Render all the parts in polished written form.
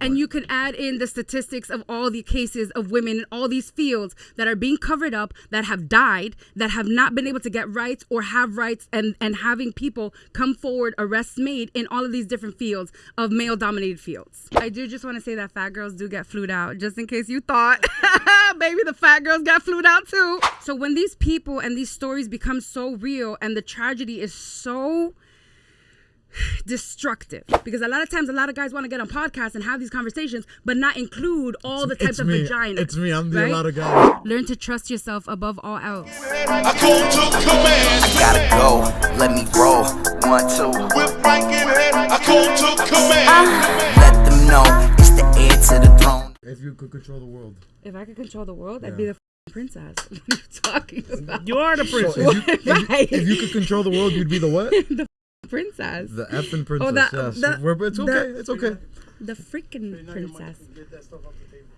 And you can add in the statistics of all the cases of women in all these fields that are being covered up, that have died, that have not been able to get rights or have rights, and having people come forward, arrests made in all of these different fields of male-dominated fields. I do just want to say that fat girls do get flued out, just in case you thought. Baby, the fat girls got flued out too. So when these people and these stories become so real and the tragedy is so destructive, because a lot of times a lot of guys want to get on podcasts and have these conversations but not include all the types of vagina. It's me. I'm the lot of guys. Learn to trust yourself above all else. I gotta go, let me roll. 1, 2. With Frank in head, I call to command. Let them know it's the heir to the throne. If you could control the world. If I could control the world, I'd be the princess. What are you talking about? You are the princess. So if you could control the world, you'd be the what? The princess. The effing princess. Yes. It's okay. It's okay. The freaking princess. Get that stuff off the table.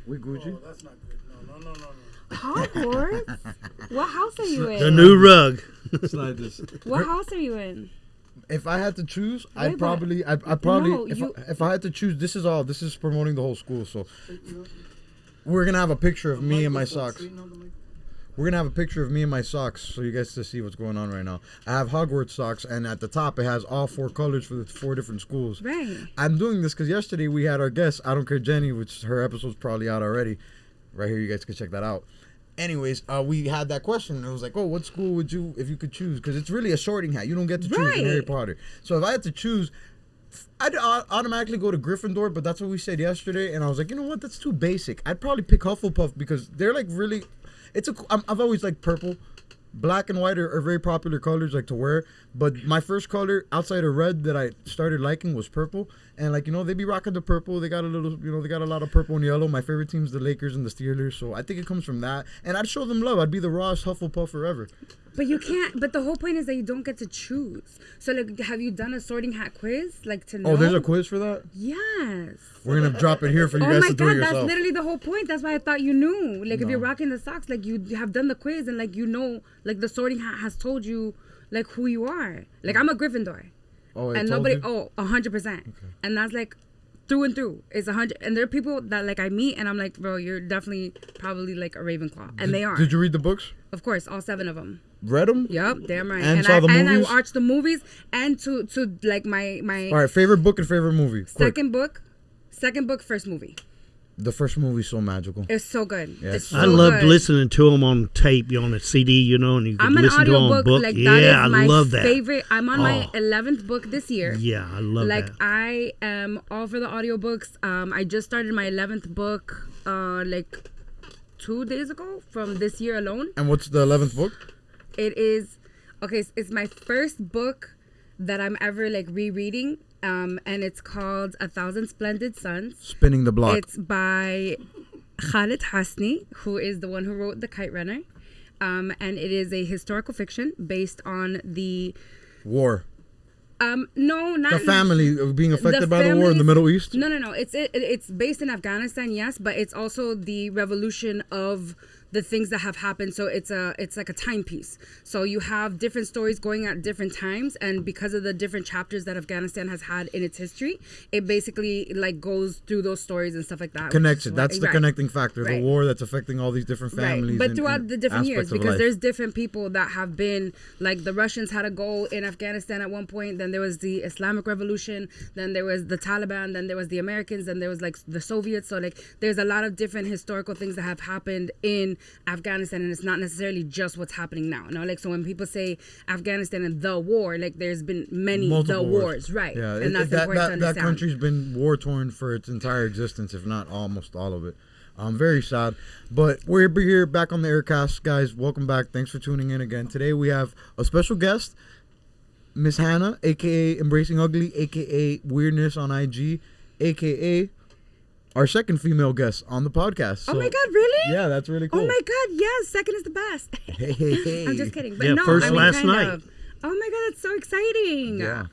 We Gucci. Oh, that's not good. No. Hogwarts? What house are you in? The new rug. Slide this. What house are you in? If I had to choose, Wait, I'd probably, No, if I had to choose, this is promoting the whole school. So we're gonna have a picture of me and my socks. We're gonna have a picture of me and my socks, so you guys to see what's going on right now. I have Hogwarts socks, and at the top it has all 4 colors for the 4 different schools. Right. I'm doing this because yesterday we had our guest, I Don't Care Jenny, which her episode's probably out already. Right here, you guys can check that out. Anyways, we had that question. It was like, oh, what school would you, if you could choose? Because it's really a sorting hat. You don't get to choose in Harry Potter. So if I had to choose, I'd automatically go to Gryffindor, but that's what we said yesterday. And I was like, you know what? That's too basic. I'd probably pick Hufflepuff because they're like really, I've always liked purple. Black and white are very popular colors like to wear, but my first color outside of red that I started liking was purple. And like, you know, they be rocking the purple. They got a little, you know, they got a lot of purple and yellow. My favorite team's the Lakers and the Steelers, so I think it comes from that. And I'd show them love. I'd be the rawest Hufflepuff forever. But you can't. But the whole point is that you don't get to choose. So like, have you done a sorting hat quiz, like to know? Oh, there's a quiz for that? Yes. We're gonna drop it here for you guys to do it yourself. That's literally the whole point. That's why I thought you knew. Like, if you're rocking the socks, like you have done the quiz, and like you know, like the sorting hat has told you like who you are. Like, I'm a Gryffindor. Oh, and nobody. 100%. And that's like through and through. It's 100. And there are people that like I meet, and I'm like, bro, you're definitely probably like a Ravenclaw, and they are. Did you read the books? Of course, all 7 of them. Read them? Yep, damn right. And saw the movies? And I watched the movies, and to like my. All right, favorite book and favorite movie. Second book, first movie. The first movie's so magical. It's so good. Yeah, it's so I loved good. listening to them on tape, on a CD, you know, and you could listen to them on book. Like, yeah, that is my I love that. Favorite. I'm on my 11th book this year. Yeah, I love that. Like, I am all for the audiobooks. I just started my 11th book like 2 days ago from this year alone. And what's the 11th book? It is, okay, it's my first book that I'm ever like rereading. And it's called 1,000 Splendid Suns. Spinning the Block. It's by Khalid Hasni, who is the one who wrote The Kite Runner. And it is a historical fiction based on the... War. No, not... The family being affected by the war in the Middle East? No. It's based in Afghanistan, yes, but it's also the revolution of the things that have happened. So it's like a timepiece. So you have different stories going at different times, and because of the different chapters that Afghanistan has had in its history, it basically like goes through those stories and stuff like that. Connects it. That's the connecting factor. The war that's affecting all these different families. But throughout the different years, because life. there's different people that have been, like the Russians had a goal in Afghanistan at one point, then there was the Islamic Revolution, then there was the Taliban, then there was the Americans, then there was like the Soviets. So like there's a lot of different historical things that have happened in Afghanistan, and it's not necessarily just what's happening now. No, like, so when people say Afghanistan and the war, like there's been many multiple wars, right? Yeah, and that's important to understand. That country's been war torn for its entire existence, if not almost all of it. Very sad, but we're here back on the Aircast, guys. Welcome back. Thanks for tuning in again. Today we have a special guest, Miss Hana, aka Embracing Ugly, aka Weirdness on IG, aka our second female guest on the podcast. So, oh my God, really? Yeah, that's really cool. Oh my God, yes, second is the best. Hey. I'm just kidding. But yeah, no, first I mean, last night. Oh my God, that's so exciting. Yeah.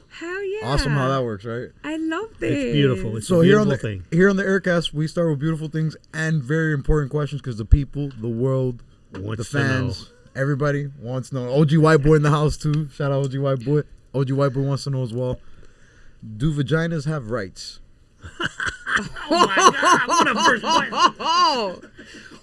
Hell yeah. Awesome how that works, right? I love this. It's beautiful. It's so a beautiful thing. Here on the Aircast, we start with beautiful things and very important questions because the people, the world, the fans, everybody wants to know. OG White Boy in the house too. Shout out OG White Boy. OG White Boy wants to know as well. Do vaginas have rights? Oh my God! What a first question.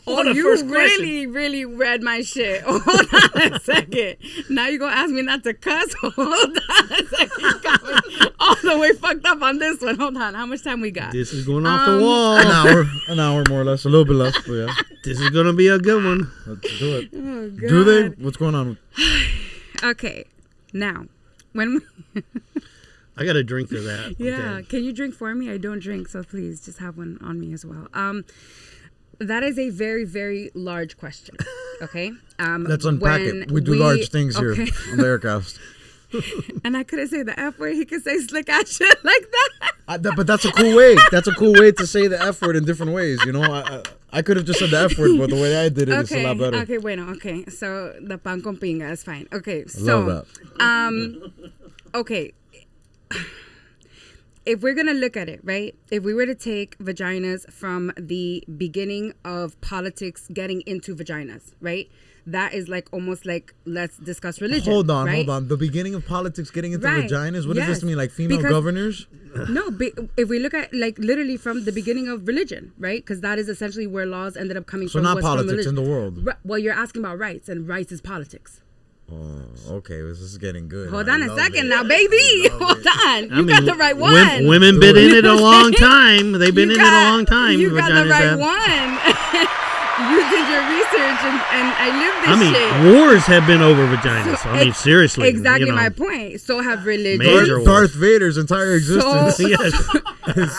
Oh, you really, really read my shit. Hold on a second. Now you're going to ask me not to cuss? Hold on a second. You got me all the way fucked up on this one. Hold on. How much time we got? This is going off the wall. An hour more or less, a little bit less, but yeah. This is going to be a good one. Let's do it. Oh, God. Do they? What's going on? Okay. Now, when we... I got a drink for that. Yeah. Okay. Can you drink for me? I don't drink, so please just have one on me as well. That is a very, very large question. Okay. Let's unpack it. We do large things here on the Aircast. And I couldn't say the F word. He could say slick ass shit like that. But that's a cool way. That's a cool way to say the F word in different ways. You know, I could have just said the F word, but the way I did it is a lot better. Okay, bueno. Okay, so the pan con pinga is fine. Okay, so love that. Okay. If we're going to look at it, right? If we were to take vaginas from the beginning of politics getting into vaginas, right? That is like almost like, let's discuss religion. Hold on. The beginning of politics getting into vaginas? What does this mean? Like female governors? No, if we look at like literally from the beginning of religion, right? Because that is essentially where laws ended up coming from. So not politics in the world. Well, you're asking about rights, and rights is politics. Oh, okay. This is getting good. Hold on a second now, baby. Hold on. You got the right one. Women been in it a long time. They've been in it a long time. You got the right one. You did your research, and I lived this shit. Wars have been over vaginas. I mean, seriously. Exactly my point. So have religion. Darth Vader's entire existence.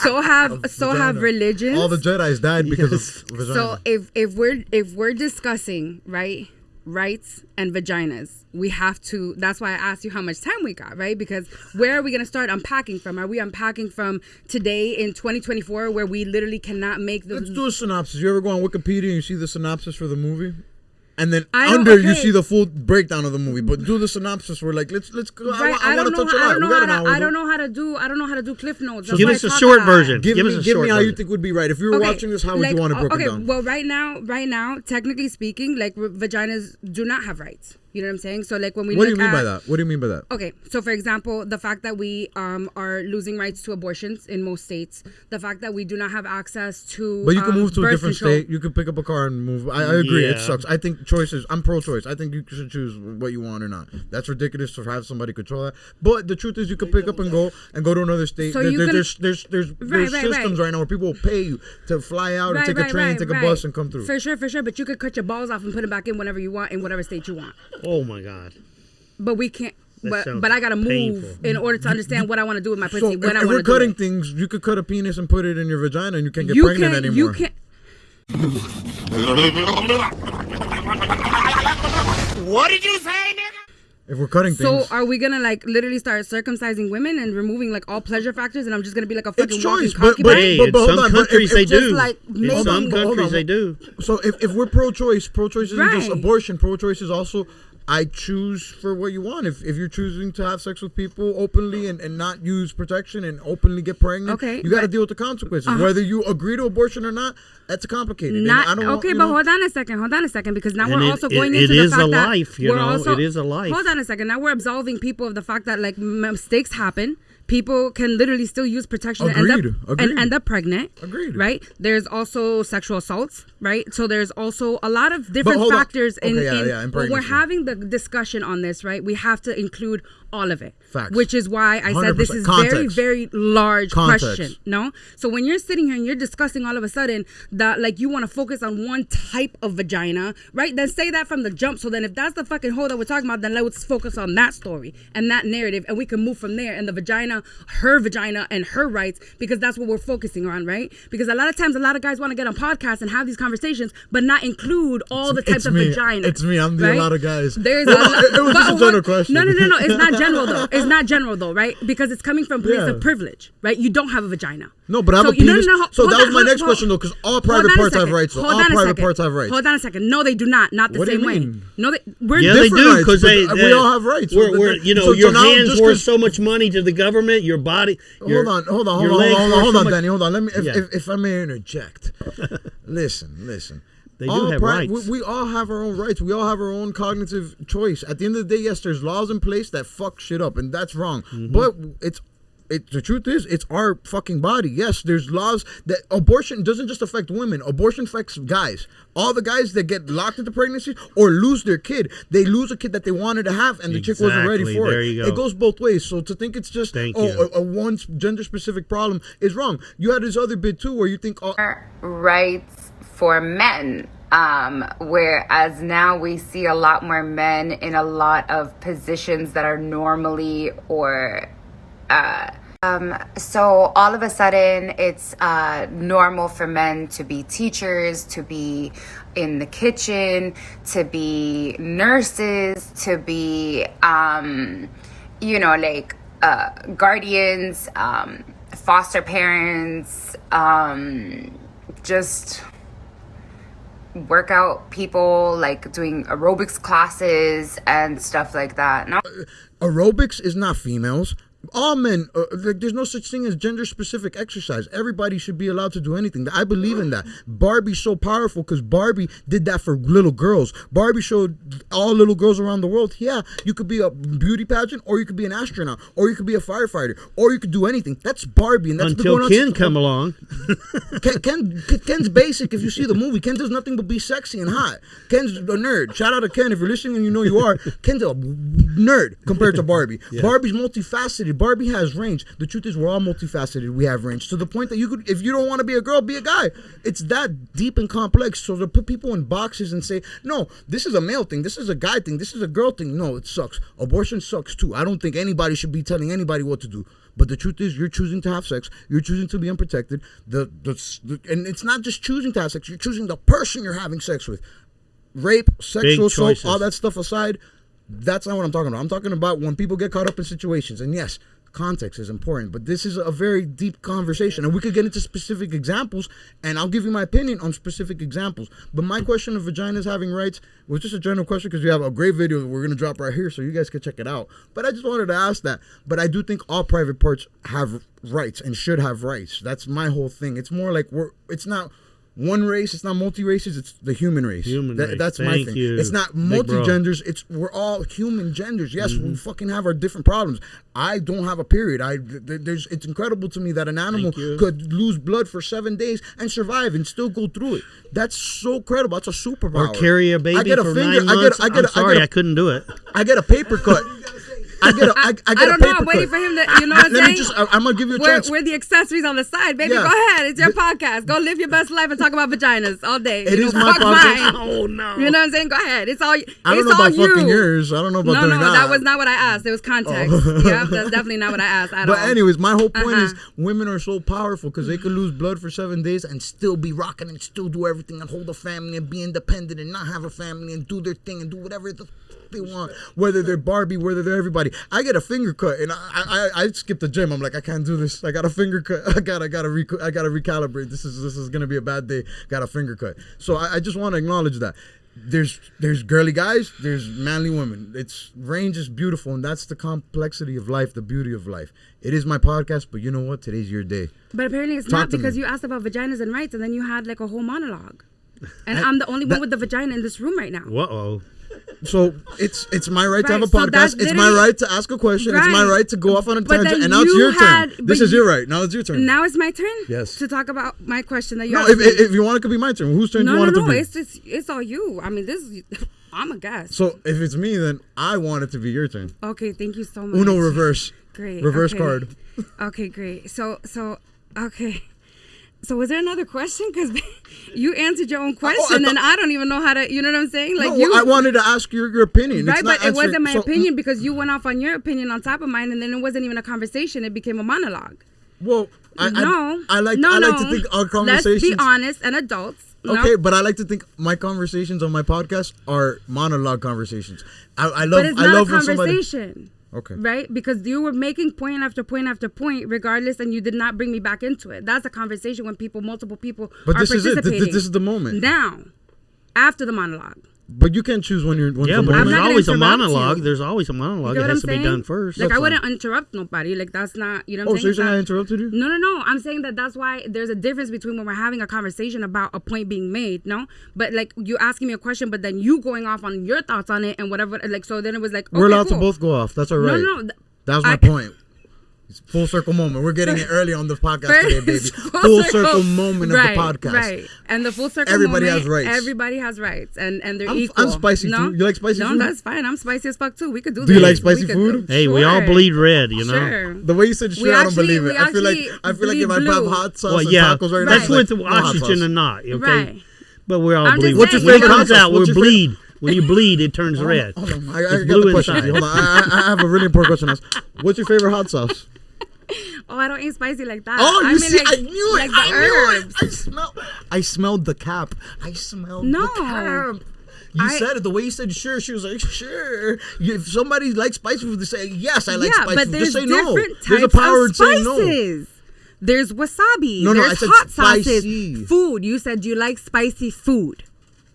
So have religions. All the Jedis died because of vagina. So if we're discussing, right, rights and vaginas, we have to, that's why I asked you how much time we got, right? Because where are we going to start unpacking from? Are we unpacking from today in 2024 where we literally cannot make the... Let's do a synopsis. You ever go on Wikipedia and you see the synopsis for the movie? And then you see the full breakdown of the movie, but do the synopsis. We're like, let's go. Right. I don't know how to do Cliff Notes. Give us a short version. Give me how you think would be right. If you were watching this, how would you want it broken down? Okay, well, right now, technically speaking, like vaginas do not have rights. You know what I'm saying? So like when we What do you mean by that? What do you mean by that? Okay, so for example, the fact that we are losing rights to abortions in most states, the fact that we do not have access to But you can move to a different control. state. You can pick up a car and move. I agree. It sucks. I think choices. I'm pro-choice. I think you should choose what you want or not. That's ridiculous to have somebody control that. But the truth is, you can pick up and go to another state. So there's systems right now where people will pay you to fly out and take a train, take a bus, and come through. For sure. But you could cut your balls off and put them back in whenever you want in whatever state you want. Oh my God. But we can't. But I gotta move painful. In order to understand what I want to do with my pussy. So when I want to do it. If we're cutting things, you could cut a penis and put it in your vagina, and you can't get pregnant anymore. You can't. What did you say, nigga? If we're cutting things. So are we gonna like literally start circumcising women and removing like all pleasure factors, and I'm just gonna be like a fucking walking concubine? But in some countries they do. Like in some countries they do. So if we're pro-choice isn't just abortion. Pro-choice is also, I choose for what you want. If you're choosing to have sex with people openly and not use protection and openly get pregnant, you got to deal with the consequences. Whether you agree to abortion or not, that's complicated. But hold on a second, because now we're also going into the fact that it is a life. Hold on a second. Now we're absolving people of the fact that like mistakes happen. People can literally still use protection and end up pregnant. Agreed. Right? There's also sexual assaults, right? So there's also a lot of different factors in when we're having the discussion on this, right? We have to include all of it. Facts. Which is why I said this is very, very large question. No? So when you're sitting here and you're discussing all of a sudden that like you want to focus on one type of vagina, right? Then say that from the jump. So then if that's the fucking hole that we're talking about, then let's focus on that story and that narrative, and we can move from there. And the vagina, her vagina and her rights, because that's what we're focusing on, right? Because a lot of times a lot of guys want to get on podcasts and have these conversations but not include all the types of vagina. It's me. I'm the a lot of guys. There's it was just a general question. No. It's not general though. It's not general though, right? Because it's coming from a place of privilege, right? You don't have a vagina. No, but I have a penis. So that was my next question though, because all private parts have rights. All private parts have rights. Hold on a second. No, they do not. Not the same way. No, we're they do, because we all have rights. Your hands worth so much money to the government. Your body. Hold on, Danny. Hold on. Let me, if I may interject. Listen. They do have rights. We all have our own rights. We all have our own cognitive choice. At the end of the day, yes, there's laws in place that fuck shit up, and that's wrong. Mm-hmm. But it's the truth is, it's our fucking body. Yes, there's laws that abortion doesn't just affect women. Abortion affects guys. All the guys that get locked into pregnancy or lose their kid, they lose a kid that they wanted to have, and the chick wasn't ready for There it. you go. It goes both ways. So to think it's just a one gender specific problem is wrong. You had this other bit too where you think rights for men. Whereas now we see a lot more men in a lot of positions that are normally so all of a sudden it's normal for men to be teachers, to be in the kitchen, to be nurses, to be guardians, foster parents, just workout people, like doing aerobics classes and stuff like that. No, aerobics is not females. All men, there's no such thing as gender-specific exercise. Everybody should be allowed to do anything. I believe in that. Barbie's so powerful because Barbie did that for little girls. Barbie showed all little girls around the world, yeah, you could be a beauty pageant, or you could be an astronaut, or you could be a firefighter, or you could do anything. That's Barbie. And that's until Ken come along. Ken's basic. If you see the movie, Ken does nothing but be sexy and hot. Ken's a nerd. Shout out to Ken. If you're listening and you know you are, Ken's a nerd compared to Barbie. Yeah. Barbie's multifaceted. Barbie has range. The truth is, we're all multifaceted. We have range to the point that you could, if you don't want to be a girl, be a guy. It's that deep and complex. So to put people in boxes and say, no, this is a male thing, this is a guy thing, this is a girl thing. No, it sucks. Abortion sucks too. I don't think anybody should be telling anybody what to do. But the truth is, you're choosing to have sex. You're choosing to be unprotected. And it's not just choosing to have sex. You're choosing the person you're having sex with. Rape, sexual assault, all that stuff aside. That's not what I'm talking about. I'm talking about when people get caught up in situations. And yes, context is important, but this is a very deep conversation, and we could get into specific examples, and I'll give you my opinion on specific examples. But my question of vaginas having rights was just a general question because we have a great video that we're going to drop right here so you guys can check it out. But I just wanted to ask that. But I do think all private parts have rights and should have rights. That's my whole thing. It's more like it's not one race, it's not multi-races, it's the human race. That's my thing. It's not multi-genders, we're all human genders. Yes, we fucking have our different problems. I don't have a period. It's incredible to me that an animal could lose blood for 7 days and survive and still go through it. That's so credible. That's a superpower. Or carry a baby for 9 months. I'm sorry, I couldn't do it. I get a paper cut. I get a don't know. I'm waiting for him to, you know what I'm saying? I'm going to give you a chance. We're the accessories on the side, baby. Yeah. Go ahead. It's your podcast. Go live your best life and talk about vaginas all day. It is my podcast. Mine. Oh, no. You know what I'm saying? Go ahead. It's all you. I don't know about fucking yours. I don't know about doing that. No, that was not what I asked. It was context. Yeah, that's definitely not what I asked at all. But anyways, my whole point is women are so powerful because they could lose blood for 7 days and still be rocking and still do everything and hold a family and be independent and not have a family and do their thing and do whatever they want, whether they're Barbie, whether they're everybody. I get a finger cut and I skip the gym. I'm like, I can't do this. I got a finger cut. I gotta recalibrate. This is gonna be a bad day. Got a finger cut. So I just want to acknowledge that there's girly guys, there's manly women. It's range is beautiful, and that's the complexity of life, the beauty of life. It is my podcast, but you know what? Today's your day. But apparently it's not, because you asked about vaginas and rights, and then you had like a whole monologue. And I'm the only one with the vagina in this room right now. Whoa. So it's my right to have a podcast. It's my right to ask a question. Right. It's my right to go off on a tangent. And now it's your turn. This is your right. Now it's your turn. Now it's my turn? Yes. To talk about my question that you asked. No, if you want, it could be my turn. Whose turn do you want it to be? It's all you. I mean, I'm a guest. So if it's me, then I want it to be your turn. Okay, thank you so much. Uno reverse. Great. Reverse card. Okay, great. So okay. So was there another question? Because you answered your own question, and I don't even know how to, you know what I'm saying? Like I wanted to ask your opinion. Right, but it wasn't my opinion because you went off on your opinion on top of mine, and then it wasn't even a conversation. It became a monologue. Well, I like to think our conversations... Let's be honest and adults. Okay, but I like to think my conversations on my podcast are monologue conversations. I love when somebody... Okay. Right? Because you were making point after point after point regardless, and you did not bring me back into it. That's a conversation when multiple people are participating. But this is the moment. Now, after the monologue. But you can't choose when you're... but there's always a monologue. There's always a monologue that has to be done first. Like, I wouldn't interrupt nobody. Like, that's not... You know what I'm saying? So you're saying I interrupted you? No. I'm saying that's why there's a difference between when we're having a conversation about a point being made, no? But, like, you asking me a question, but then you going off on your thoughts on it and whatever. Like, so then it was like, we're allowed to both go off. That's all right. No. That was my point. It's full circle moment. We're getting it early on the podcast today, baby. Full circle moment of the podcast. Right. And the full circle Everybody moment, has rights. Everybody has rights. And they're equal. I'm spicy too. You like spicy food? No, that's fine. I'm spicy as fuck too. We could do Do this. you like spicy food? Hey, we all bleed red, you know. Sure. The way you said sure, I don't believe it. I feel like if I have hot sauce and tacos right now, that's with oxygen or not, okay? Right. But we're all bleed. What's your When it favorite comes hot out, sauce? we bleed. When you bleed, it turns red. Hold on. I got the question. inside. Hold on. I have a really important question to ask. What's your favorite hot sauce? Oh, I don't eat spicy like that. Oh, you see, like, I knew it. Like the herbs. I smelled the cap. I smelled the cap. You said it the way you said sure. She was like sure. If somebody likes spicy food, they say yes. I like spicy but food. there's Just say no. different There's a types power of in saying no. spices. There's wasabi. No, there's I said hot spicy. sauces. Food. You said you like spicy food.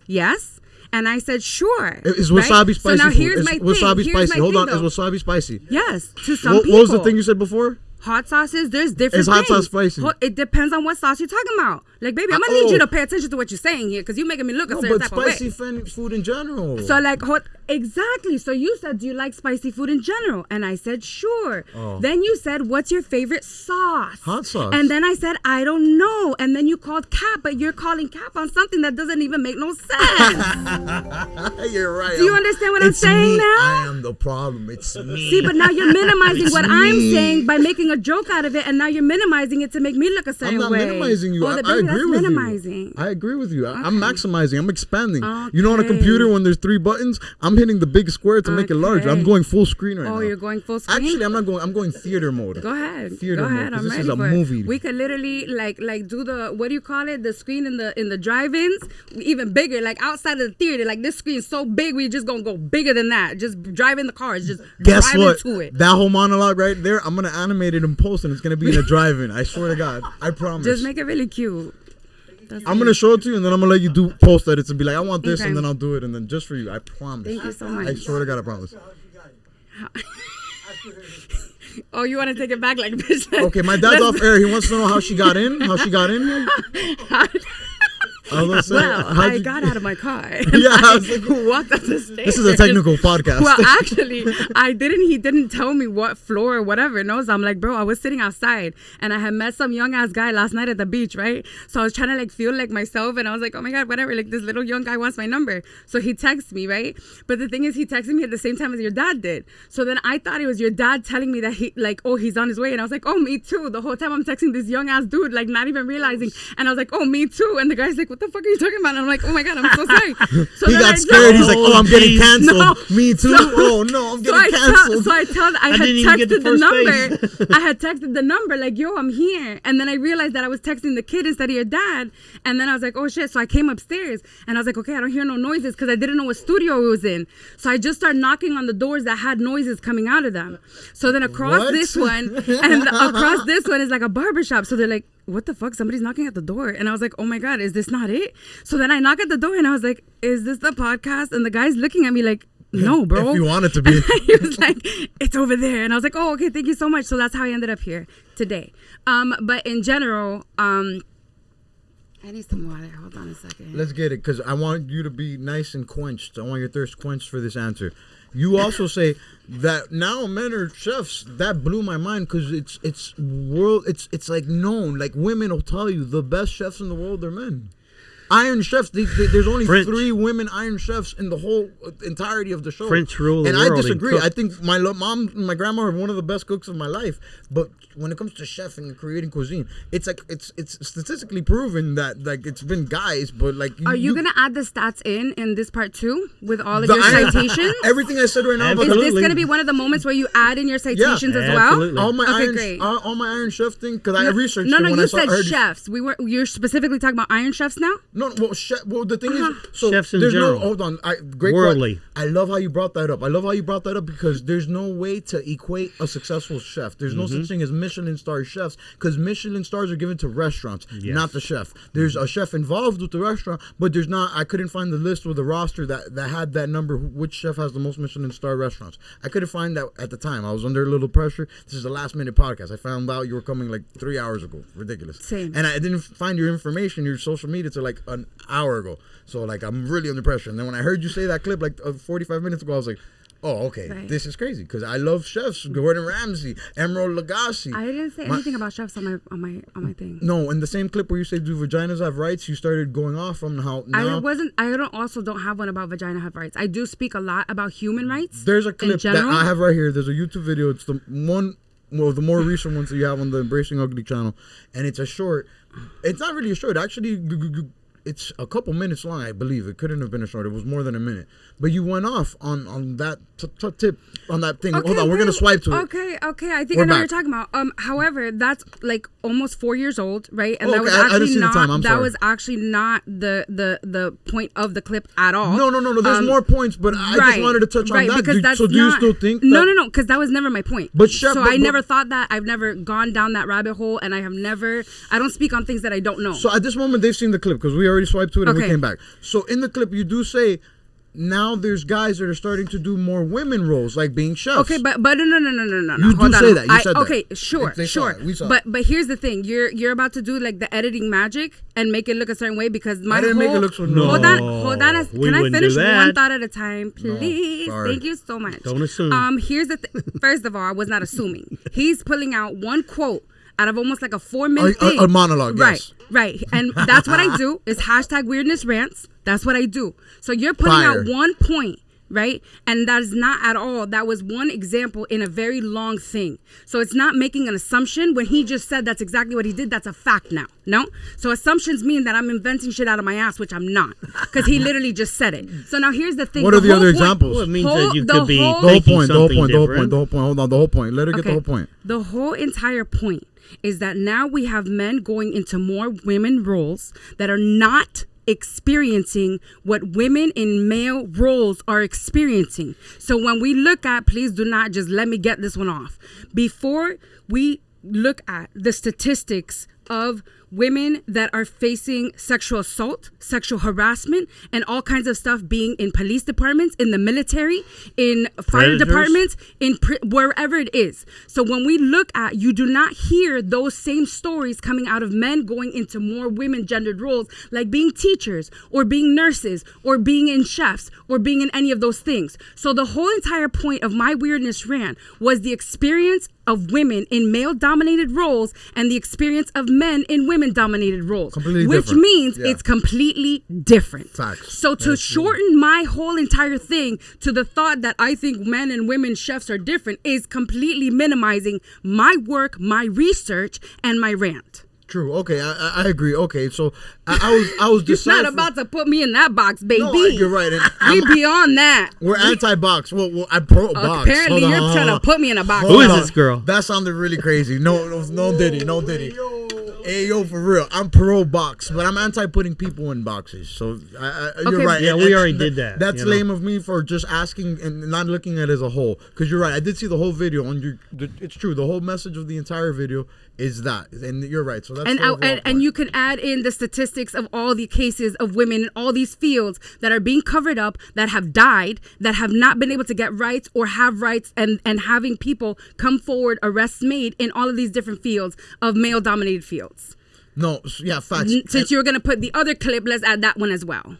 Yes. And I said sure. Is wasabi spicy? So now food? here's my wasabi thing. spicy. Hold on. Though. Is wasabi spicy? Yes, to some people. What was the thing you said before? Hot sauces, there's different Is hot things. sauce spicy? It depends on what sauce you're talking about. Like, baby, I'm gonna need you to pay attention to what you're saying here, because you're making me look a certain but type of way. spicy food in general. So, like, exactly. So you said, do you like spicy food in general? And I said, sure. Oh. Then you said, what's your favorite sauce? Hot sauce. And then I said, I don't know. And then you called cap, but you're calling cap on something that doesn't even make no sense. You're right. Do you understand what I'm saying me. now? I am the problem. It's me. See, but now you're minimizing It's what me. I'm saying by making a joke out of it, and now you're minimizing it to make me look a certain way. I'm not minimizing you. Oh, I baby, agree that's with minimizing. you. I agree with you. I'm maximizing. I'm expanding. Okay. You know, on a computer when there's 3 buttons, I'm hitting the big square to make it large. I'm going full screen right now. Oh, you're going full screen? Actually, I'm not going. I'm going theater mode. Go ahead. Theater Go ahead. mode. I'm This ready is a for movie. it. We could literally like do the, what do you call it? The screen in the drive-ins, even bigger, like outside of the theater. Like this screen is so big, we just gonna go bigger than that. Just drive in the cars. Just Guess drive what? into it. That whole monologue right there, I'm gonna animate it and post it. It's gonna be in a drive-in. I swear to God. I promise. Just make it really cute. I'm gonna show it to you, and then I'm gonna let you do post edits and be like, I want this, Okay. and then I'll do it, and then just for you, I promise. Thank you so much. I swear to God, I promise. Oh, you want to take it back like bitch? Okay, my dad's off air. He wants to know how she got in. How she got in here. Well, I got out of my car. Yeah, I was like, walked up the stairs. this is a technical podcast. Well, actually, he didn't tell me what floor or whatever. No, so I'm like, bro, I was sitting outside and I had met some young ass guy last night at the beach, right? So I was trying to like feel like myself, and I was like, oh my God, whatever. Like this little young guy wants my number. So he texts me, right? But the thing is, he texted me at the same time as your dad did. So then I thought it was your dad telling me that he like, oh, he's on his way. And I was like, oh, me too. The whole time I'm texting this young ass dude, like not even realizing. And I was like, oh, me too. And the guy's like, what the fuck are you talking about? And I'm like, oh my God, I'm so sorry. So He got scared. He's like, oh, I'm getting canceled. No. Me too. Oh no, I'm getting canceled. I had didn't even get texted the the first number. I had texted the number like, yo, I'm here. And then I realized that I was texting the kid instead of your dad. And then I was like, oh shit. So I came upstairs and I was like, okay, I don't hear no noises, because I didn't know what studio it was in. So I just started knocking on the doors that had noises coming out of them. So then across this one is like a barbershop. So they're like, what the fuck? Somebody's knocking at the door. And I was like, oh my God, is this not it? So then I knock at the door and I was like, is this the podcast? And the guy's looking at me like, no, bro. If you want it to be. He was like, it's over there. And I was like, oh, okay, thank you so much. So that's how I ended up here today. But in general, I need some water. Hold on a second. Let's get it, because I want you to be nice and quenched. I want your thirst quenched for this answer. You also say that now men are chefs. That blew my mind, because it's like known. Like women will tell you the best chefs in the world are men. Iron chefs. There's only French. 3 women iron chefs in the whole entirety of the show. French rule the and world I in disagree. cook. I think my mom and my grandma are one of the best cooks of my life. But when it comes to chef and creating cuisine, it's like it's statistically proven that like it's been guys. But like, Are you gonna add the stats in this part too with all of The your iron- citations? Everything I said right now. about Is the- this gonna be one of the moments where you add in your citations as well? absolutely. all my Okay, iron, great. all my iron chef thing, because I researched No, it no, when you I saw, said heard chefs. You're specifically talking about iron chefs now. No, well, well, the thing is, so Chefs in there's general. no. Hold on, great. Worldly. I love how you brought that up. Because there's no way to equate a successful chef. There's no such thing as Michelin star chefs, because Michelin stars are given to restaurants, not the chef. There's a chef involved with the restaurant, but there's not. I couldn't find the list with the roster that had that number. Which chef has the most Michelin star restaurants? I couldn't find that at the time. I was under a little pressure. This is a last minute podcast. I found out you were coming like 3 hours ago. Ridiculous. Same. And I didn't find your information, your social media, till like an hour ago. So like I'm really under pressure. And then when I heard you say that clip like 45 minutes ago, I was like, Oh, okay. Right. This is crazy because I love chefs. Gordon Ramsay, Emerald Lagasse. I didn't say anything about chefs on my thing. No, in the same clip where you say do vaginas have rights, you started going off on how now. I don't have one about vagina have rights. I do speak a lot about human rights. There's a clip that general. I have right here. There's a YouTube video. It's the one, well, the more recent ones that you have on the Embracing Ugly channel, and it's a short. It's not really a short. Actually, it's a couple minutes long, I believe. It couldn't have been a short. It was more than a minute. But you went off on that tip, on that thing. Okay, hold on, we're going to swipe to it. Okay, I think I know what you're talking about. However, that's like almost 4 years old, right? And that was I didn't actually see the time. I'm that sorry. was actually not the point of the clip at all. No. There's more points, but I just wanted to touch on that. Because that's so do you still think that? No, because that was never my point. But chef, I never thought that. I've never gone down that rabbit hole, and I don't speak on things that I don't know. So at this moment, they've seen the clip because we already swiped to it and we came back. So in the clip, you do say, now there's guys that are starting to do more women roles, like being chefs. Okay, but no. You Hold do on. say that. You said that. Okay, sure. We saw it. But here's the thing: you're about to do like the editing magic and make it look a certain way because I didn't make it look so. Hold on. Can I finish one thought at a time, please? No, Thank you so much. Don't assume. Here's the thing. First of all, I was not assuming. He's pulling out one quote out of almost like a 4-minute thing. A monologue, yes. Right. And that's what I do is #Weirdness Rants. That's what I do. So you're putting out one point, right? And that is not at all. That was one example in a very long thing. So it's not making an assumption. When he just said that's exactly what he did, that's a fact now. No? So assumptions mean that I'm inventing shit out of my ass, which I'm not. Because he literally just said it. So now here's the thing. What are the other examples? Well, it means that you could be The whole point. Hold on, the whole point. Let her get the whole point. The whole entire point is that now we have men going into more women roles that are not experiencing what women in male roles are experiencing. So when we look at, please do not just let me get this one off. Before we look at the statistics of women that are facing sexual assault, sexual harassment, and all kinds of stuff being in police departments, in the military, in fire departments, in wherever it is. So when we look at, you do not hear those same stories coming out of men going into more women gendered roles, like being teachers or being nurses or being in chefs or being in any of those things. So the whole entire point of my weirdness rant was the experience of women in male-dominated roles and the experience of men in women-dominated roles, which means it's completely different. Facts. So to shorten my whole entire thing to the thought that I think men and women chefs are different is completely minimizing my work, my research, and my rant. True. Okay, I agree. Okay, so I was just You're not about to put me in that box, baby. No, you're right. We beyond that. We're anti-box. Well, I'm pro-box. Apparently, you're trying to put me in a box. Who is this girl? That sounded really crazy. No Diddy. Hey, yo, for real. I'm pro-box, but I'm anti-putting people in boxes. So you're right. Yeah, we already did that. That's lame of me for just asking and not looking at it as a whole. Because you're right. I did see the whole video, and it's true. The whole message of the entire video is that, and you're right. So that's and you can add in the statistics of all the cases of women in all these fields that are being covered up, that have died, that have not been able to get rights or have rights, and having people come forward, arrests made in all of these different fields of male-dominated fields. No, yeah, facts. Since you're gonna put the other clip, let's add that one as well.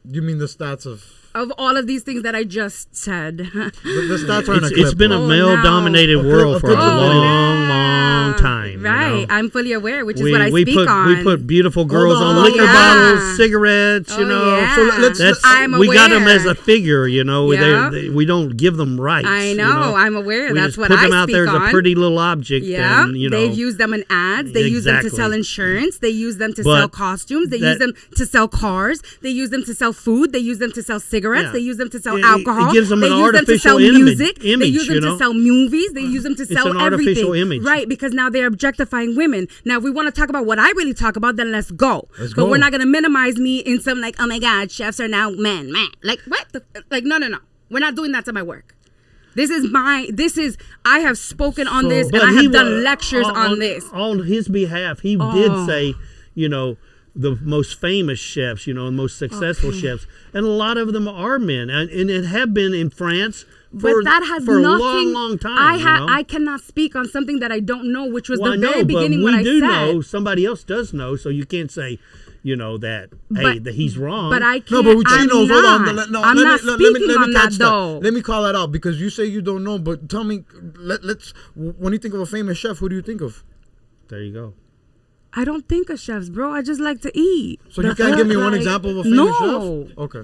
You mean the stats of all of these things that I just said. The stats are in a clip. It's been a male-dominated world for a long time. Right, you know? I'm fully aware, which is what I speak on. We put beautiful girls on liquor bottles, cigarettes, you know. Yeah. So I'm aware. We got them as a figure, you know. We don't give them rights. I know, you know? I'm aware. We That's just what put I them speak out there on. as a pretty little object. Yeah, and, you know, they've used them in ads. They use them to sell insurance. They use them to sell costumes. They use them to sell cars. They use them to sell food. They use them to sell cigarettes. They use them to sell alcohol. It gives them they an use them to sell artificial music. image, they use them to sell movies. They use them to sell an everything. Artificial image. Right, because now they're objectifying women. Now, if we want to talk about what I really talk about, then let's go. But we're not going to minimize me in some like, oh my God, chefs are now men. Like, what? No. We're not doing that to my work. I have spoken on this, and I have done lectures on this. On his behalf, he did say, you know, the most famous chefs, the most successful chefs, and a lot of them are men, and it have been in France. But that has for nothing. a long time. I cannot speak on something that I don't know, which was the I know, very beginning but when I we do said. know. Somebody else does know, so you can't say, that he's wrong. But I can't. No, but Chino, hold on. I'm not speaking on that, though. Let me call that out because you say you don't know. But tell me, let's. When you think of a famous chef, who do you think of? There you go. I don't think of chefs, bro. I just like to eat. So you can't give me one example of a famous chef? Okay.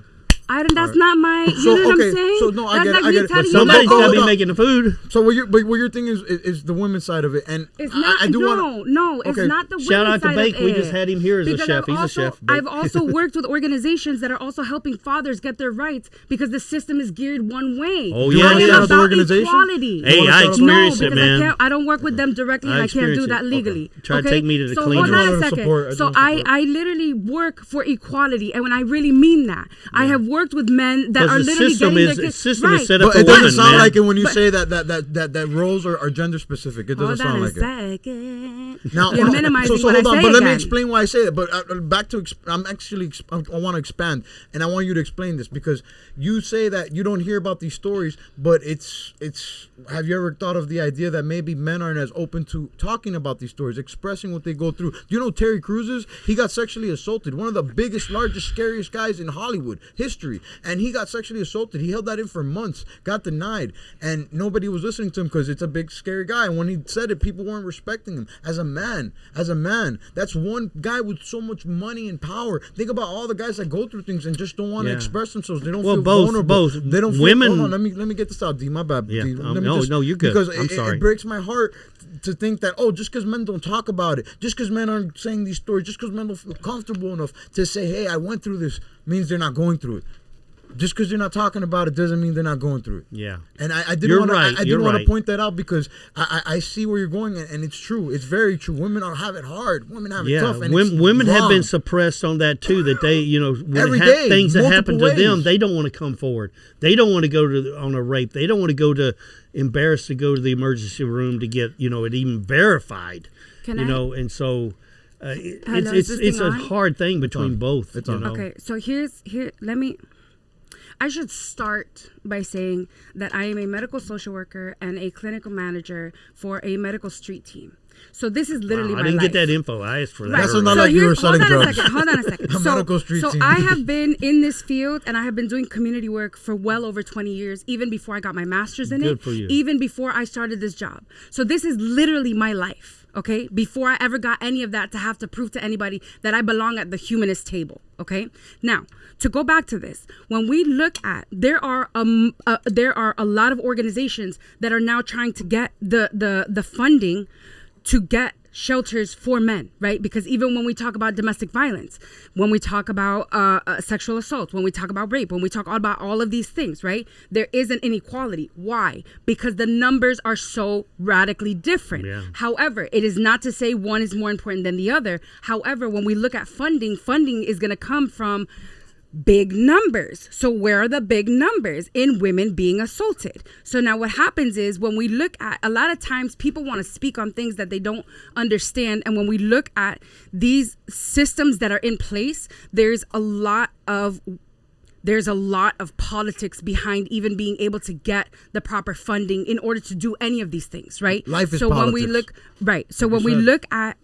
That's not my. You know what I'm saying? So no, I That's get like it. I me get it. telling But you Somebody's that- got to be making the food. So what your thing is the women's side of it, and It's not. I do No, it's Okay. not the Shout out women's to side Bake. of We it. just had him here as a Because chef. He's a chef. Bake. I've also worked with organizations that are also helping fathers get their rights because the system is geared one way. Oh, You yeah, wanna it shout is. out the about organization? equality. Hey, I experienced it, man. I don't work with them directly, and I can't do experienced that it. legally. Try to take me to the so clean hold room. on I a just second. want So support. I literally work for equality, and when I really mean that, I have worked with men that are Because the literally system getting is their the system right. is set up But for it doesn't women, sound man. like it when you say that roles are gender specific. It doesn't Hold on sound a like it. second. Now, You're minimizing so what hold I on, say but let me again. explain why I say that. But back to I want to expand, and I want you to explain this because you say that you don't hear about these stories, but it's. Have you ever thought of the idea that maybe men aren't as open to talking about these stories, expressing what they go through? Do you know Terry Crews is? He got sexually assaulted, one of the biggest, largest, scariest guys in Hollywood history, and he got sexually assaulted. He held that in for months, got denied, and nobody was listening to him because it's a big, scary guy. And when he said it, people weren't respecting him as a man. That's one guy with so much money and power. Think about all the guys that go through things and just don't want to express themselves. They don't feel vulnerable. They don't feel, women. Hold on, let me get this out, D. My bad. Yeah. D. No, you're good. Because I'm sorry. It breaks my heart to think that just because men don't talk about it, just because men aren't saying these stories, just because men don't feel comfortable enough to say, "Hey, I went through this," means they're not going through it. Just because they're not talking about it doesn't mean they're not going through it. Yeah. And I did You're want right. to point that out because I see where you're going, and it's true. It's very true. Women have it hard. Women have it tough. And women it's have been wrong. suppressed on that too. That they, when Every it day, things that happen to multiple them, ways. they don't want to come forward. They don't want to go on a rape. They don't want to go to embarrassed to go to the emergency room to get it even verified. And so it's a hard thing between both. It's on. Okay, so I should start by saying that I am a medical social worker and a clinical manager for a medical street team. So this is literally my life. I didn't get that info. I asked for that. Right. That's not like you were selling drugs. Hold on a second. A medical street team. I have been in this field and I have been doing community work for well over 20 years, even before I got my master's in Good it, for you. even before I started this job. So this is literally my life. Okay, before I ever got any of that to have to prove to anybody that I belong at the humanist table. Okay, now to go back to this, when we look at there are a lot of organizations that are now trying to get the funding to get shelters for men, right? Because even when we talk about domestic violence, when we talk about sexual assault, when we talk about rape, when we talk about all of these things, right? There is an inequality. Why? Because the numbers are so radically different. Yeah. However, it is not to say one is more important than the other. However, when we look at funding is going to come from big numbers. So where are the big numbers in women being assaulted? So now what happens is when we look at, a lot of times people want to speak on things that they don't understand. And when we look at these systems that are in place, there's a lot of politics behind even being able to get the proper funding in order to do any of these things, right? Life is so politics. when we look, right. So when we look at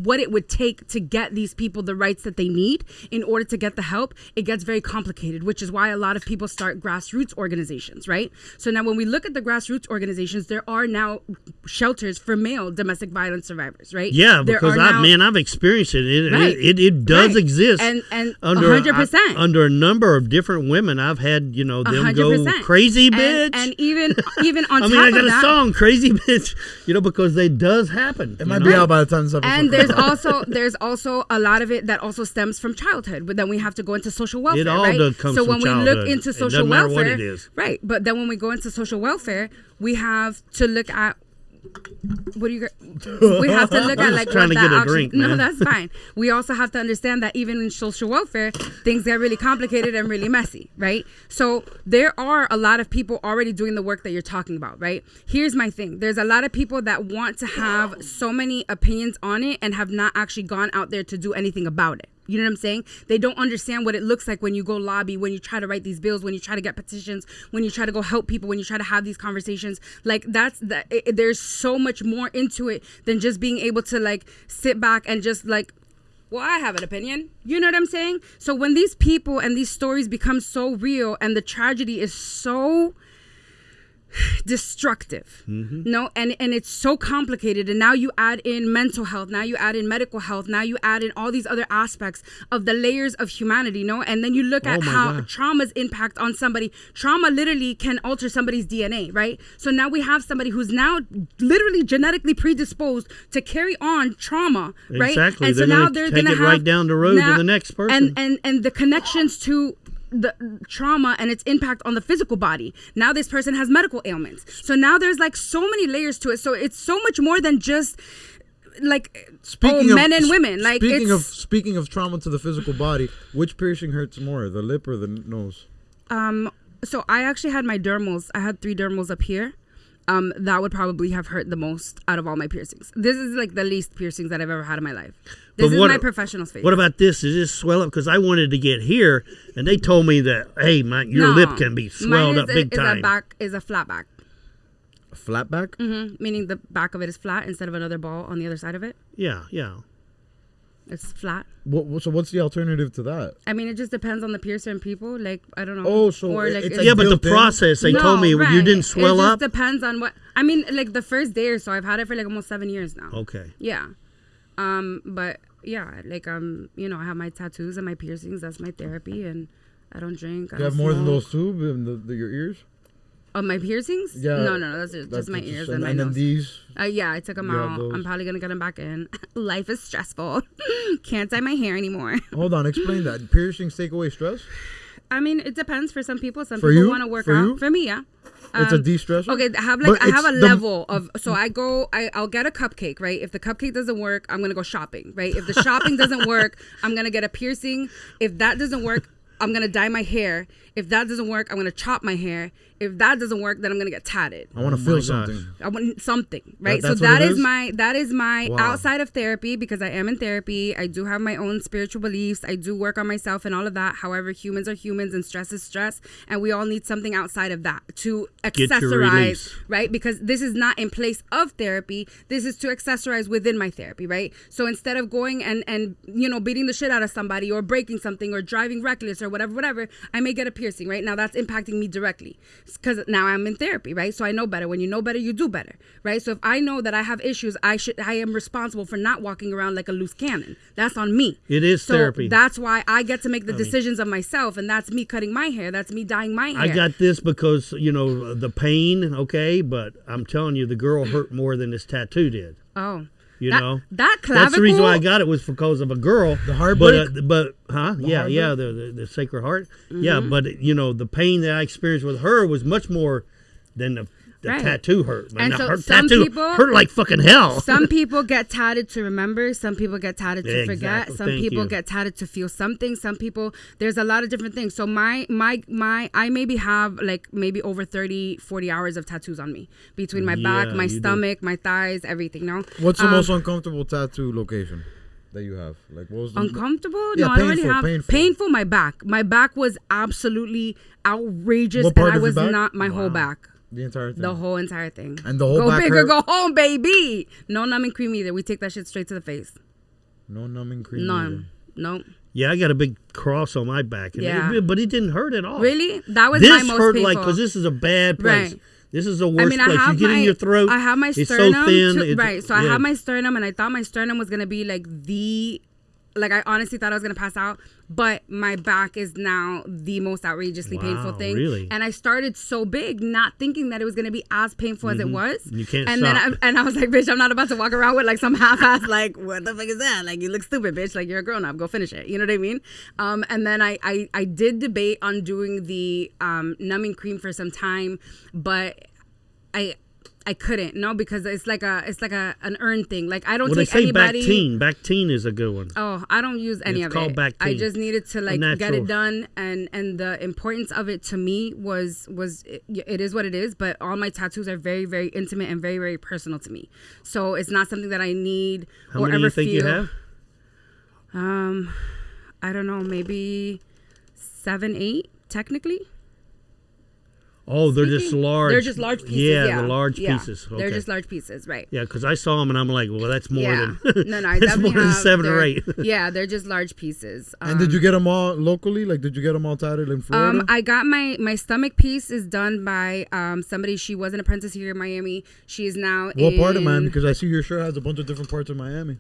what it would take to get these people the rights that they need in order to get the help, it gets very complicated, which is why a lot of people start grassroots organizations, right? So now when we look at the grassroots organizations, there are now shelters for male domestic violence survivors, right? Yeah, There because are I've experienced it. Right. It does Right. exist. And under 100%. Under a number of different women, I've had them go 100%. crazy bitch. And even on I top mean, I of got a that, song, crazy bitch, because it does happen. It might be out by the time this episode and comes there's also a lot of it that also stems from childhood, but then we have to go into social welfare. It all right? comes so from when we childhood. look into It social doesn't matter welfare, what it is. right? But then when we go into social welfare, we have to look at What do you? We have to look at like trying what to that get a option. drink, No, man. that's fine. We also have to understand that even in social welfare, things get really complicated and really messy, right? So there are a lot of people already doing the work that you're talking about, right? Here's my thing: there's a lot of people that want to have so many opinions on it and have not actually gone out there to do anything about it. You know what I'm saying? They don't understand what it looks like when you go lobby, when you try to write these bills, when you try to get petitions, when you try to go help people, when you try to have these conversations. Like there's so much more into it than just being able to like sit back and just like, well, I have an opinion. You know what I'm saying? So when these people and these stories become so real and the tragedy is so destructive, no, and it's so complicated, and now you add in mental health, now you add in medical health, now you add in all these other aspects of the layers of humanity, no, and then you look at how trauma's impact on somebody. Trauma literally can alter somebody's DNA, right? So now we have somebody who's now literally genetically predisposed to carry on trauma, right? Exactly. And so they're now gonna they're take gonna it have right down the road to the next person. and the connections to the trauma and its impact on the physical body. Now this person has medical ailments. So now there's like so many layers to it. So it's so much more than just like men and women. Like speaking of trauma to the physical body, which piercing hurts more, the lip or the nose? So I actually had my dermals. I had 3 dermals up here. That would probably have hurt the most out of all my piercings. This is like the least piercings that I've ever had in my life. This is my professional space. What about this? Does this swell up? Because I wanted to get here, and they told me that, hey, your lip can be swelled up big time. Is a flat back. A flat back? Mm-hmm. Meaning the back of it is flat instead of another ball on the other side of it. Yeah. It's flat. So what's the alternative to that? I mean, it just depends on the piercer and people. Like, I don't know. Oh, so or like it's yeah, but the process, they told me you didn't swell up. It just depends on what. I mean, like the first day or so, I've had it for like almost 7 years now. Okay. Yeah. But yeah, like you know, I have my tattoos and my piercings. That's my therapy, and I don't drink. You have more than those 2 in your ears? My piercings? Yeah. No, that's just my ears and my nose. And then these? Yeah, I took them out. I'm probably gonna get them back in. Life is stressful. Can't dye my hair anymore. Hold on, explain that. Piercings take away stress? I mean, it depends for some people. Some for people you? want to work for out. You? For me, yeah. It's a de-stressor? Okay, I have a level of, so I'll get a cupcake, right? If the cupcake doesn't work, I'm gonna go shopping, right? If the shopping doesn't work, I'm gonna get a piercing. If that doesn't work, I'm gonna dye my hair. If that doesn't work, I'm gonna chop my hair. If that doesn't work, then I'm gonna get tatted. I want to feel something. I want something, right? That's so that what is my wow. outside of therapy, because I am in therapy. I do have my own spiritual beliefs. I do work on myself and all of that. However, humans are humans and stress is stress, and we all need something outside of that to accessorize, right? Because this is not in place of therapy. This is to accessorize within my therapy, right? So instead of going and you know, beating the shit out of somebody or breaking something or driving reckless or whatever, I may get a piercing, right? Now that's impacting me directly because now I'm in therapy, right? So I know better. When you know better, you do better, right? So if I know that I have issues, I am responsible for not walking around like a loose cannon. That's on me. It is therapy. That's why I get to make the decisions of myself, and that's me cutting my hair. That's me dyeing my hair. I got this because, you know, the pain, okay, but I'm telling you, the girl hurt more than this tattoo did. Oh. You know, that clavicle. That's the reason why I got it, was because of a girl. The heartbreak. The Sacred Heart. Mm-hmm. Yeah, but you know, the pain that I experienced with her was much more than the tattoo hurt. Man, and so her some tattoo people hurt like fucking hell. Some people get tatted to remember. Some people get tatted to forget. Exactly. Some people get tatted to feel something. Some people, there's a lot of different things. So I maybe have like maybe over 30, 40 hours of tattoos on me between my back, my stomach, my thighs, everything. No. What's the most uncomfortable tattoo location that you have? Like, what was the uncomfortable? Yeah, no, painful, I don't really have painful. My back. My back was absolutely outrageous, what part and I of your was back? not my whole back. The entire thing. The whole entire thing. And the whole go back big or hurt? go home, baby. No numbing cream either. We take that shit straight to the face. No numbing cream. None. Nope. Yeah, I got a big cross on my back. And but it didn't hurt at all. Really? That was this my most hurt painful. like, because this is a bad place. Right. This is the worst place. I have you get in your throat. I have my it's sternum. so thin. Right. So I have my sternum, and I thought my sternum was gonna be like I honestly thought I was gonna pass out, but my back is now the most outrageously painful thing. Really? And I started so big, not thinking that it was gonna be as painful as it was. You can't and stop. Then I was like, bitch, I'm not about to walk around with like some half-ass like, what the fuck is that? Like, you look stupid, bitch. Like, you're a grown-up. Go finish it. You know what I mean? And then I did debate on doing the numbing cream for some time, but I couldn't, no, because it's like an earned thing. Like I don't well, take they say anybody. Bactine is a good one. Oh, I don't use any It's of called it. Bactine. I just needed to like get Natural. it done, and the importance of it to me was it is what it is. But all my tattoos are very, very intimate and very, very personal to me. So it's not something that I need How or many ever you think feel. you have? I don't know, maybe 7, 8 technically. Oh, they're just large. They're just large pieces. Yeah, the large pieces. Okay. They're just large pieces, right? Yeah, because I saw them and I'm like, well, that's more than no, I that's definitely more than have, 7 or they're- 8. Yeah, they're just large pieces. And did you get them all locally? Like, did you get them all tatted in Florida? I got my stomach piece is done by somebody. She was an apprentice here in Miami. She is now what part of Miami? Because I see your shirt has a bunch of different parts of Miami.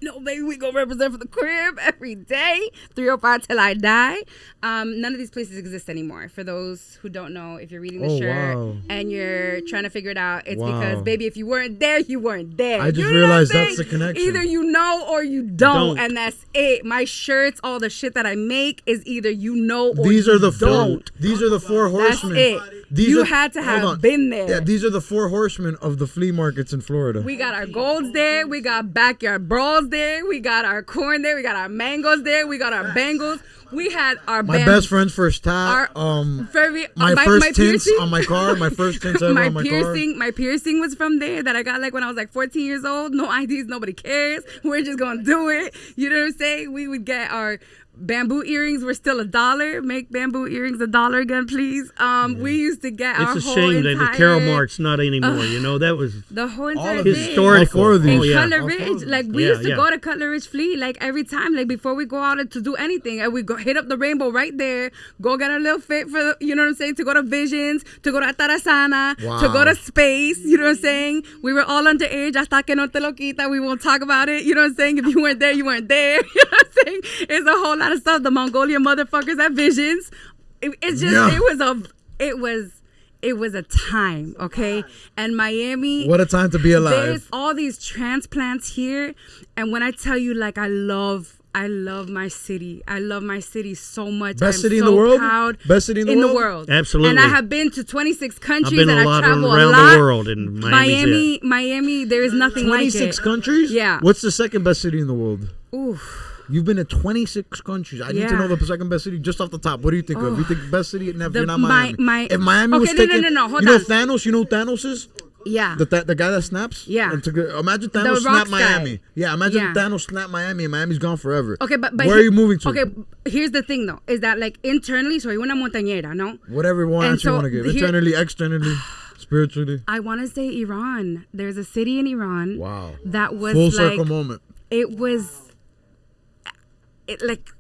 No, baby, we go represent for the crib every day. 305 till I die. None of these places exist anymore. For those who don't know, if you're reading the shirt wow. and you're trying to figure it out, it's Wow. because, baby, if you weren't there, you weren't there. I just You know what I'm realized saying? that's the connection. Either you know or you don't, and that's it. My shirts, all the shit that I make is either you know or These you are the don't. These are the 4 That's horsemen. it. These You are- had to hold have on. been there. Yeah, these are the 4 horsemen of the flea markets in Florida. We got our golds there. We got backyard brawls there. We got our corn there. We got our mangoes there. We got our bangles. We had our my best friend's first tat. My first tints piercing- on my car. My first tints ever on my car. My piercing was from there that I got like when I was like 14 years old. No IDs, nobody cares. We're just gonna do it. You know what I'm saying? We would get our bamboo earrings were still $1. Make bamboo earrings $1 again, please. We used to get our It's a whole shame that entire the Carol Mart's not anymore. You know, that was the whole entire All of thing. it. historical. All 4 of these. In Oh, yeah. Cutler Ridge, like we Yeah, used to yeah. go to Cutler Ridge Flea like every time, like before we go out to do anything, and we go hit up the Rainbow right there, go get our little fit for the, you know what I'm saying, to go to Visions, to go to Atarasana, Wow. to go to Space, you know what I'm saying. We were all underage, hasta que no te lo quita. We won't talk about it, you know what I'm saying. If you weren't there, you weren't there. You know what I'm saying. It's a whole lot of stuff. The Mongolian motherfuckers at Visions. It's just Yeah. it was a time, okay? And Miami. What a time to be alive. There's all these transplants here, and when I tell you, like, I love my city. I love my city so much. Best I'm city in so the world? Proud Best city in the world? Absolutely. And I have been to 26 countries. I've been and a lot I travel around a lot. the world, and Miami, there is nothing like it. 26 countries? Yeah. What's the second best city in the world? Oof. You've been to 26 countries. I need to Yeah. know the second best city just off the top. What do you think of? You think best city? If you're not my- Miami. If Miami was Okay, no, taking... no, hold you know on. Thanos? You know who Thanos is? Yeah. The guy that snaps? Yeah. Imagine Thanos snap rocks guy. Miami. Yeah, imagine Yeah. Thanos snap Miami and Miami's gone forever. Okay, but Where are you moving to? Okay, here's the thing though, is that like internally, soy una montañera, no? Whatever And answer you so want to give. here- Internally, externally, spiritually. I want to say Iran. There's a city in Iran. Wow. That was Full like circle moment. it was. It like.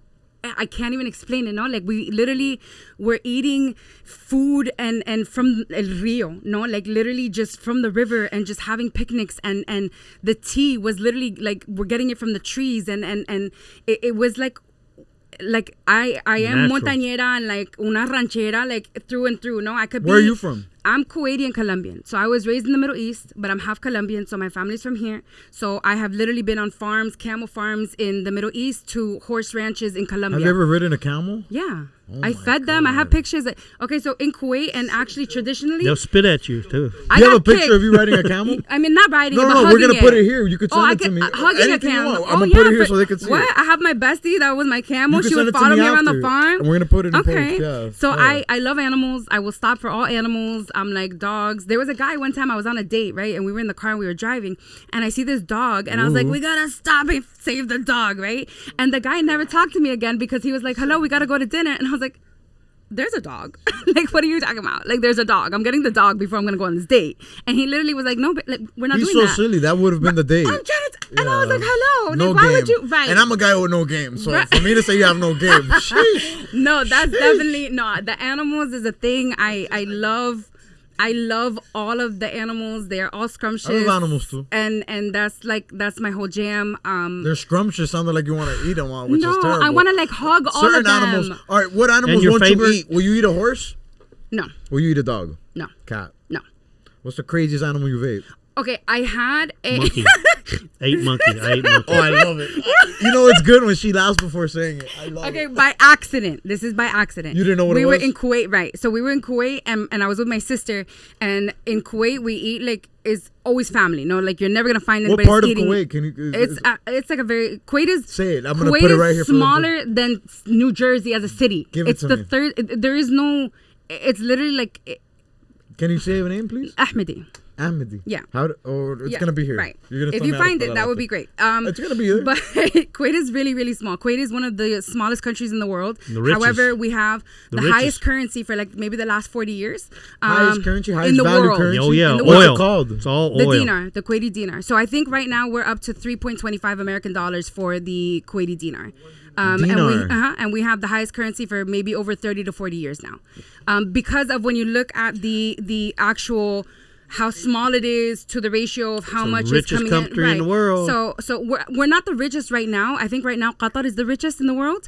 I can't even explain it, no? Like we literally were eating food and from El Rio, no? Like literally just from the river and just having picnics and the tea was literally like we're getting it from the trees and it was like I am Natural. montañera and like una ranchera like through and through, no? I could be. Where are you from? I'm Kuwaiti and Colombian. So I was raised in the Middle East, but I'm half Colombian, so my family's from here. So I have literally been on farms, camel farms in the Middle East to horse ranches in Colombia. Have you ever ridden a camel? Yeah. Oh I my fed them. I have God. pictures. Okay, so in Kuwait and actually traditionally, They'll spit at you too. I Do you have a got picture kicked. of you riding a camel? I mean, not riding it, No, but no, hugging we're gonna it. put it here. You could send I it to me. Hugging Anything a you camel. want. I'm gonna put it here but- so they can see what? it. I have my bestie that was my camel. You can She send would it to follow me me around the after, farm. and we're gonna put it in Okay. post, yeah. So Yeah. I love animals. I will stop for all animals. I'm like dogs. There was a guy one time I was on a date, right? And we were in the car and we were driving, and I see this dog, and I was like, we gotta stop and save the dog, right? And the guy never talked to me again because he was like, hello, we gotta go to dinner, and I was like, there's a dog. Like, what are you talking about? Like, there's a dog. I'm getting the dog before I'm going to go on this date. And he literally was like, no, but like, we're not He's doing so that. silly. That would have been the date. I'm trying to, and I was like, hello. No Like, why game. would you, right. And I'm a guy with no game. So Right. for me to say you have no game, sheesh. No, that's definitely, no, the animals is a thing. I love all of the animals. They're all scrumptious. I love animals too. And that's my whole jam. They're scrumptious. Sounded like you want to eat them all, which is No, terrible. I want to like hug all Certain of them. animals. All right, what animals your won't favorite? you eat? Will you eat a horse? No, Will you eat a dog? no, Cat? no. What's the craziest animal you've ate? Okay, I had a Monkey. I ate monkey. Oh, I love it. You know it's good when she laughs before saying it. I love it. Okay, by accident. This is by accident. You didn't know what we it were was? in Kuwait, right? So we were in Kuwait, and I was with my sister. And in Kuwait, we eat like it's always family. No, like you're never gonna find What anybody part of eating. Kuwait? Can you? It's like a very Kuwait is. Say it. I'm gonna Kuwait put it right is here for the- smaller than New Jersey as a city. Give it it's to the me. third. There is no. It's literally like Can you say a name, please? Ahmedi. Ahmedi. Yeah. It's Yeah, gonna be here. Right. You're gonna if tell you me how to find spell it, that out would there. be great. It's gonna be here. But Kuwait is really, really small. Kuwait is one of the smallest countries in the world. The richest. However, we have the richest. highest currency for like maybe the last 40 years. Highest currency, highest in the value world. currency. Oh yeah, In the What's oil. it called? It's all The oil. dinar, the Kuwaiti dinar. So I think right now we're up to 3.25 American dollars for the Kuwaiti dinar. Dinar. And we have the highest currency for maybe over 30 to 40 years now. Because of when you look at the actual how small it is to the ratio of how the much is richest coming country in the world. So we're not the richest right now. I think right now Qatar is the richest in the world,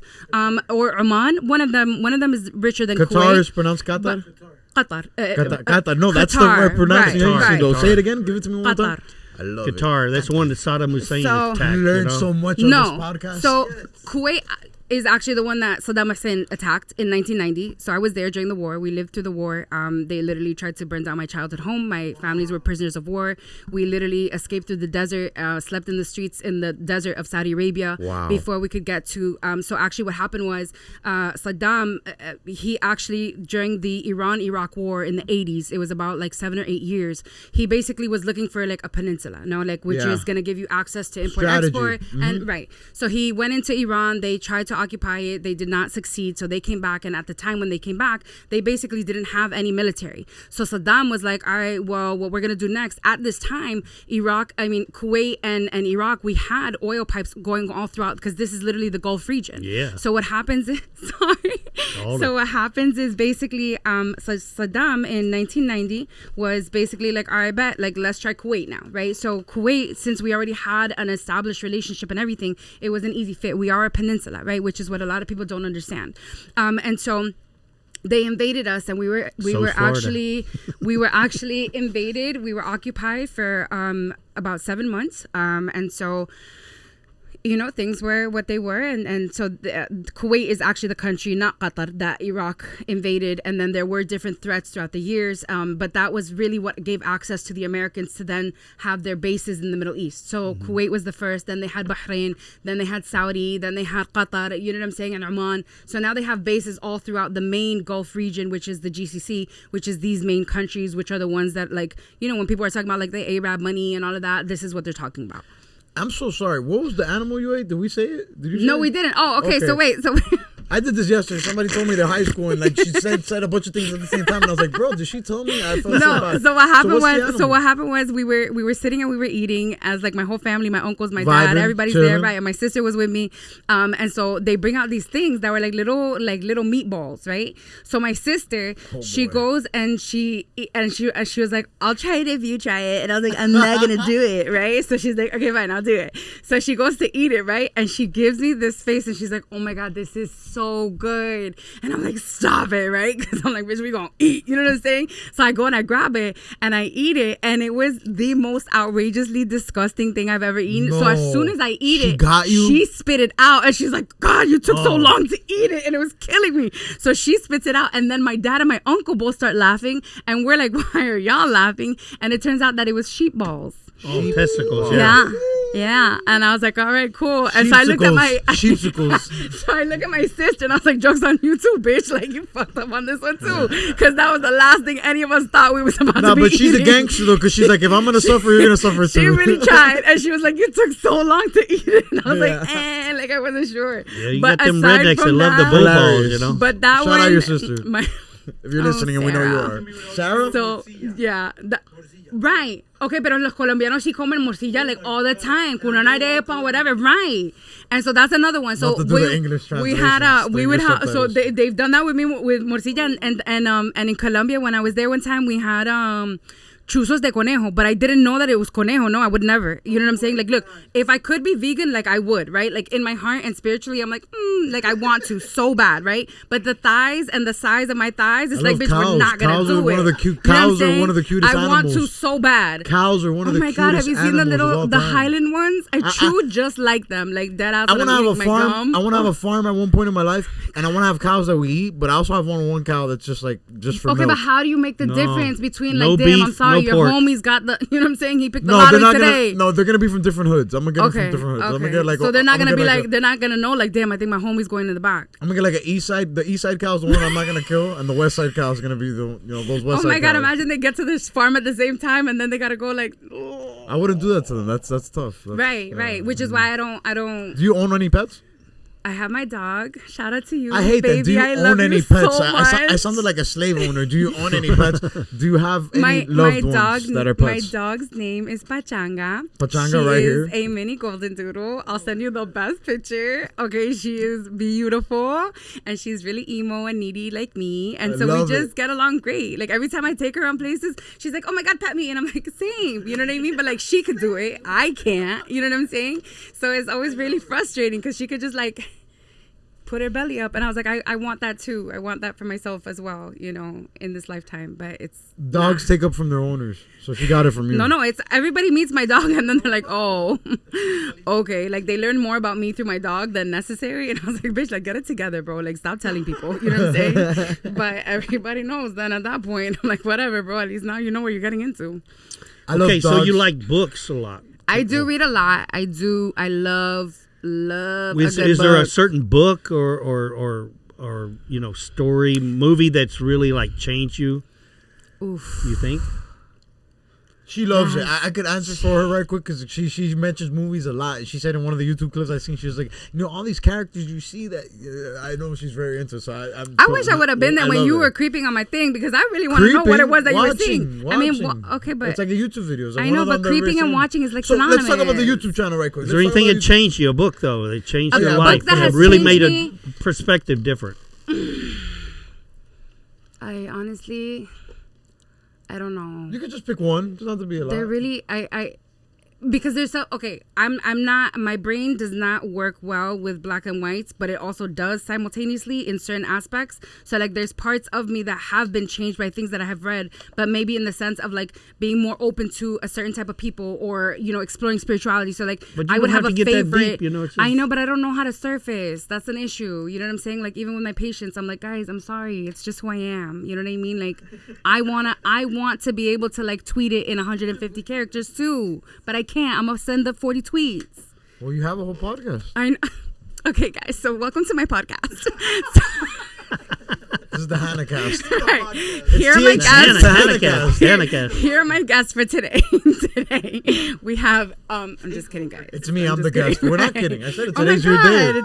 or Oman. One of them is richer than Qatar Kuwait. is pronounced Qatar. Qatar. Qatar. No, that's the Qatar, right pronunciation. right. Though. Say it again. Give it to me one more Qatar. time. I love Qatar. That's the one that Saddam Hussein So- attacked. You learned so much on this No. podcast. So Kuwait is actually the one that Saddam Hussein attacked in 1990. So I was there during the war. We lived through the war. They literally tried to burn down my childhood home. My families were prisoners of war. We literally escaped through the desert, slept in the streets in the desert of Saudi Arabia before we could get to. So actually what happened was Saddam, he actually, during the Iran-Iraq war in the 80s, it was about like 7 or 8 years, he basically was looking for like a peninsula, which is going to give you access to import, export. And right. So he went into Iran. They tried to occupy it. They did not succeed. So they came back. And at the time when they came back, they basically didn't have any military. So Saddam was like, all right, well, what we're going to do next? At this time, Kuwait and Iraq, we had oil pipes going all throughout because this is literally the Gulf region. Yeah. So what happens is, what happens is basically, so Saddam in 1990 was basically like, all right, bet, like, let's try Kuwait now, right? So Kuwait, since we already had an established relationship and everything, it was an easy fit. We are a peninsula, right? Which is what a lot of people don't understand. And so they invaded us, and we were actually invaded. We were occupied for about 7 months. And so things were what they were, and so Kuwait is actually the country, not Qatar, that Iraq invaded, and then there were different threats throughout the years, but that was really what gave access to the Americans to then have their bases in the Middle East. So Kuwait was the first, then they had Bahrain, then they had Saudi, then they had Qatar, you know what I'm saying, and Oman. So now they have bases all throughout the main Gulf region, which is the GCC, which is these main countries, which are the ones that, like, when people are talking about like the Arab money and all of that, this is what they're talking about. I'm so sorry. What was the animal you ate? Did we say it? Did you say No, it? we didn't. Oh, okay. So wait. I did this yesterday. Somebody told me they're high school and like she said a bunch of things at the same time, and I was like, bro, did she tell me? I felt so bad. So what happened So what happened was we were sitting and we were eating as like my whole family, my uncles, my Vibing, dad, everybody's chilling. there, right? And my sister was with me. And so they bring out these things that were like little meatballs, right? So my sister, she goes and she was like, I'll try it if you try it. And I was like, I'm not gonna do it, right? So she's like, okay, fine, I'll do it. So she goes to eat it, right? And she gives me this face and she's like, oh my God, this is so good. And I'm like, stop it, right? Because I'm like, bitch, we gonna eat, you know what I'm saying? So I go and I grab it and I eat it, and it was the most outrageously disgusting thing I've ever eaten. No. So as soon as I eat it, got you? she spit it out, and she's like, God, you took so long to eat it, and it was killing me. So she spits it out, and then my dad and my uncle both start laughing, and we're like, why are y'all laughing? And it turns out that it was sheep balls. Oh, testicles. Yeah. And I was like, all right, cool. And so I looked at so I look at my sister and I was like, joke's on you too, bitch. Like, you fucked up on this one too. Because that was the last thing any of us thought we was about to be but she's eating. a gangster though, because she's like, if I'm going to suffer, you're going to suffer too. She really tried. And she was like, you took so long to eat it. And I was like, like I wasn't sure. Yeah, you got them rednecks that love the bull balls, But that Shout one. out your sister. If you're listening and we know you are. Sarah? So, yeah. Right. Okay, pero los colombianos sí comen morcilla like all the time. Con una arepa, whatever. Right. And so that's another one. So we had we would have, so they've done that with me with morcilla, and in Colombia when I was there one time we had chuzos de conejo, but I didn't know that it was conejo. No, I would never. You know what I'm saying? Like, look, if I could be vegan, like I would, right? Like in my heart and spiritually, I'm like, like I want to so bad, right? But the thighs and the size of my thighs, it's like, bitch, cows. we're not gonna do it. One of the cute, cows are one of the cutest animals. I want to so bad. Cows are one of the cutest animals. Oh my God, have you seen the Highland ones? I chew just like them, like dead ass. I want to have a farm. I want to have a farm at one point in my life, and I want to have cows that we eat. But I also have one cow that's just for okay, milk. but how do you make the difference between No like, damn, beef, I'm sorry, no your pork. homie's got the, you know what I'm saying? He picked the lottery today. They're gonna be from different hoods. I'm gonna get them from different hoods. Okay. I'm gonna get like. So they're not gonna be like they're not gonna know like, damn, I think my homie's going in the back. I'm gonna get like an east side. The east side cow's the one I'm not gonna kill, and the west side cow's gonna be the those west side. Oh my God! cows. Imagine they get to this farm at the same time, and then they gotta go like. Oh. I wouldn't do that to them. That's tough. Right. Which is why I don't. Do you own any pets? I have my dog. Shout out to you. I hate baby. that. Do you I own love any you pets? So I sounded like a slave owner. Do you own any pets? Do you have any loved ones that are pets? My dog's name is Pachanga. Pachanga, right here. She is a mini golden doodle. I'll send you the best picture. Okay, she is beautiful, and she's really emo and needy like me, and so we just get along great. Like every time I take her on places, she's like, "Oh my God, pet me," and I'm like, "Same." You know what I mean? But like she could do it, I can't. You know what I'm saying? So it's always really frustrating because she could just like put her belly up, and I was like, I want that too. I want that for myself as well, in this lifetime. But it's dogs take up from their owners, so she got it from you. No, it's everybody meets my dog, and then they're like, oh, okay, like they learn more about me through my dog than necessary. And I was like, bitch, like get it together, bro. Like stop telling people, you know what I'm saying? But everybody knows. Then at that point, I'm like, whatever, bro. At least now you know what you're getting into. Okay, so you like books a lot. I do read a lot. I do. I love. Is there a certain book or story, movie that's really like changed you? Oof. You think? She loves it. I could answer for her right quick because she mentions movies a lot. She said in one of the YouTube clips I seen, she was like, all these characters you see that I know she's very into. So I wish I would have been there when you were creeping on my thing because I really want to know what it was that you were seeing. Watching. I mean, okay, but it's like a YouTube video. I know, but creeping and watching is like synonymous. Let's talk about the YouTube channel right quick. Is there anything that changed you? A book though, that changed your life, that really made a perspective different. I honestly. I don't know. You could just pick one. It doesn't have to be a lot. They're really because there's I'm not, my brain does not work well with black and whites, but it also does simultaneously in certain aspects. So like there's parts of me that have been changed by things that I have read, but maybe in the sense of like being more open to a certain type of people or exploring spirituality. So like I would have a favorite. I know, but I don't know how to surface. That's an issue. You know what I'm saying? Like even with my patients, I'm like, guys, I'm sorry, it's just who I am. You know what I mean? Like I want to be able to like tweet it in 150 characters too, but I can't. I'm gonna send the 40 tweets. Well, you have a whole podcast. I know. Okay, guys. So welcome to my podcast. This is the Hana cast. Right. Here are my guests. Hana. Here are my guests for today. Today we have. I'm just kidding, guys. It's me. I'm the guest. We're not kidding. I said it. Oh my Today's your day. God.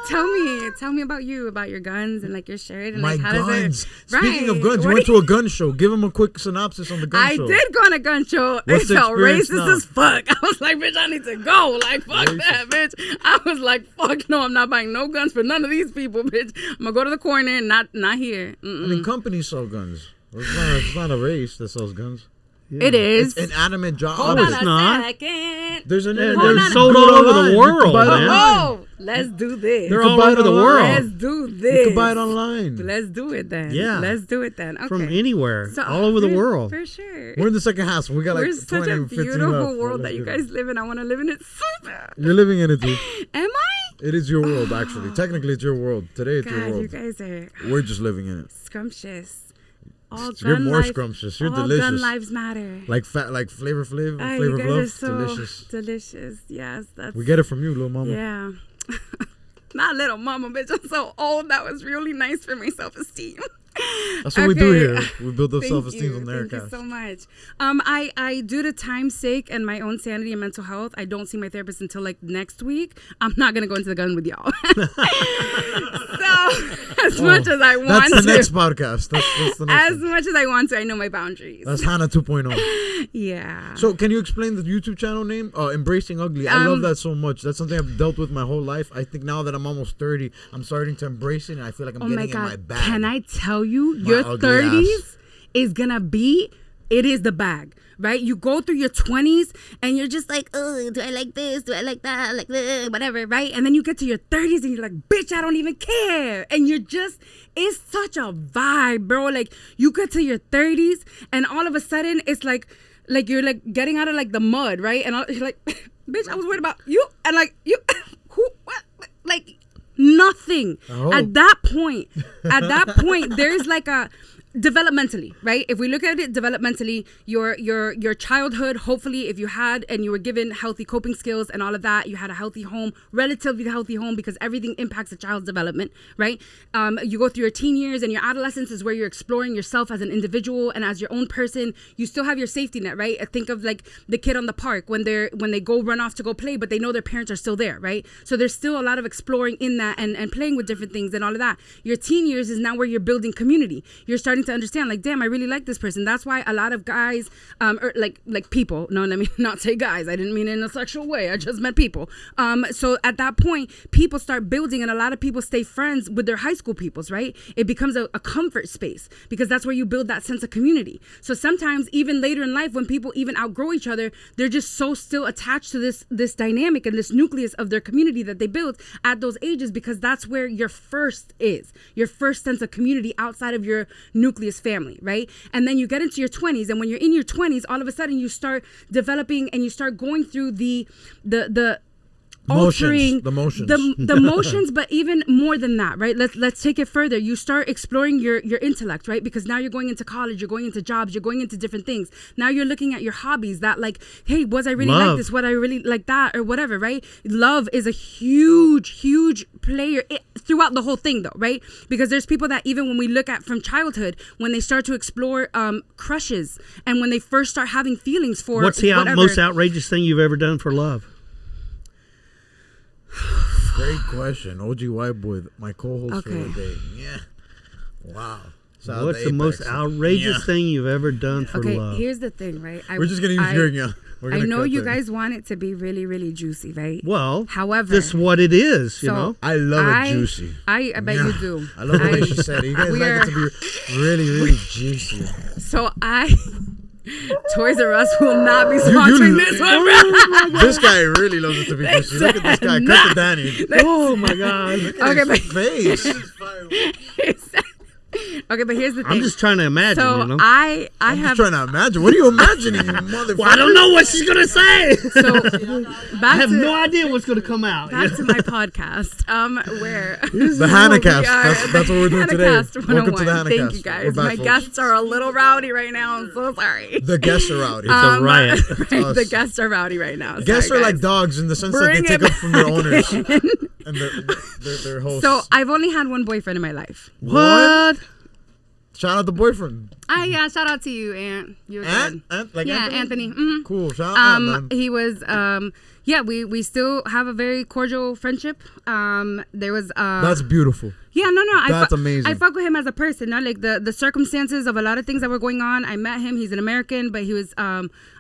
Tell me about you, about your guns and like your shirt and my like how guns. Does it... Speaking of guns, you went to a gun show. Give them a quick synopsis on the gun show. I did go on a gun show. What's It the felt experience racist now? as fuck. I was like, bitch, I need to go. Like, fuck that, bitch. I was like, fuck no, I'm not buying no guns for none of these people, bitch. I'm gonna go to the corner and not here. I mean, companies sell guns. It's not a race that sells guns. Yeah. It is. It's inanimate job. Hold No, on it's a not. second. There's an They're sold all over the world, man. Oh, let's do this. They're all over the world. Let's do this. You can buy it online. Let's do it then. Yeah. Let's do it then. Okay. From anywhere, So, all over the world. For sure. We're in the second half, so we got like We're 20, such a 15 beautiful left. world that you guys live in. I want to live in it so bad. You're living in it too. Am I? It is your world, actually. Technically, it's your world. Today, it's your God, world. you guys are We're just living in it. scrumptious. You're more scrumptious. You're all delicious. gun lives matter. Like fat, like Flavor Flav, Ah, Flavor you guys Love. are so Delicious. delicious. Yes, that's. We get it from you, little mama. Yeah. Not little mama, bitch. I'm so old. That was really nice for my self-esteem. That's what we do here. We build up self-esteem on their Thank you so much. I due to time's sake and my own sanity and mental health, I don't see my therapist until like next week. I'm not gonna go into the gun with y'all. So as much as I want That's to, the next podcast. That's the next as one. much as I want to, I know my boundaries. That's Hana 2.0. Yeah. So can you explain the YouTube channel name? Embracing Ugly. I love that so much. That's something I've dealt with my whole life. I think now that I'm almost 30, I'm starting to embrace it, and I feel like I'm getting in my bag. Can I tell you, My your ugly 30s ass. is gonna be it is the bag, right? You go through your 20s and you're just like, oh, do I like this? Do I like that? Like whatever, right? And then you get to your 30s and you're like, bitch, I don't even care. And you're just, it's such a vibe, bro. Like you get to your 30s and all of a sudden it's like you're like getting out of like the mud, right? And you're like, bitch, I was worried about you. And like, you, who, what? Like nothing. At that point, there's like a, developmentally, right? If we look at it developmentally, your childhood, hopefully if you had and you were given healthy coping skills and all of that, you had a healthy home, relatively healthy home, because everything impacts a child's development, right? You go through your teen years and your adolescence is where you're exploring yourself as an individual and as your own person. You still have your safety net, right? Think of like the kid on the park when they go run off to go play, but they know their parents are still there, right? So there's still a lot of exploring in that and playing with different things and all of that. Your teen years is now where you're building community. You're starting to understand, like, damn, I really like this person. That's why a lot of guys, or like people, no, let me not say guys, I didn't mean it in a sexual way, I just meant people. So at that point, people start building, and a lot of people stay friends with their high school peoples, right? It becomes a comfort space, because that's where you build that sense of community. So sometimes even later in life, when people even outgrow each other, they're just so still attached to this dynamic and this nucleus of their community that they build at those ages, because that's where your first sense of community outside of your nucleus family, right? And then you get into your 20s, and when you're in your 20s, all of a sudden you start developing and you start going through the altering the motions, the motions, but even more than that, right? Let's take it further. You start exploring your intellect, right? Because now you're going into college, you're going into jobs, you're going into different things. Now you're looking at your hobbies, that like, hey, was I really like this? What I really like that, or whatever, right? Love is a huge player throughout the whole thing, though, right? Because there's people that even when we look at from childhood, when they start to explore crushes, and when they first start having feelings for what's the most outrageous thing you've ever done for love? Great question. OG White Boy, my co-host for the day. Yeah. Wow. What's the most outrageous thing you've ever done for love? Okay, here's the thing, right? We're just going to use hearing you. I know you guys want it to be really, really juicy, right? Well, however, this is what it is, you know? I love it juicy. I bet you do. I love the way she said it. You guys like it to be really, really juicy. So Toys R Us will not be sponsoring this one, bro. This guy really loves it to be juicy. Look at this guy, Cut Danny. Oh my God! Look at his face. Okay, but here's the thing. I'm just trying to imagine. So you know? I'm just trying to imagine. What are you imagining, you motherfucker? Well, I don't know what she's gonna say. So I have no idea what's gonna come out. Back to my podcast, where the Hana cast. That's what we're doing today. Welcome to the Hana cast. Thank you guys. My guests are a little rowdy right now. I'm so sorry. The guests are rowdy. It's a riot. Right, the guests are rowdy right now. Guests are like dogs in the sense that they take up from their owners and their hosts. So I've only had one boyfriend in my life. What? Shout out the boyfriend. Yeah, shout out to you, Ant. You're good. Like yeah, Anthony. Mm-hmm. Cool. Shout out, man. He was we still have a very cordial friendship. There was That's beautiful. Yeah, no. That's amazing. I fuck with him as a person. No? Like the circumstances of a lot of things that were going on. I met him. He's an American, but he was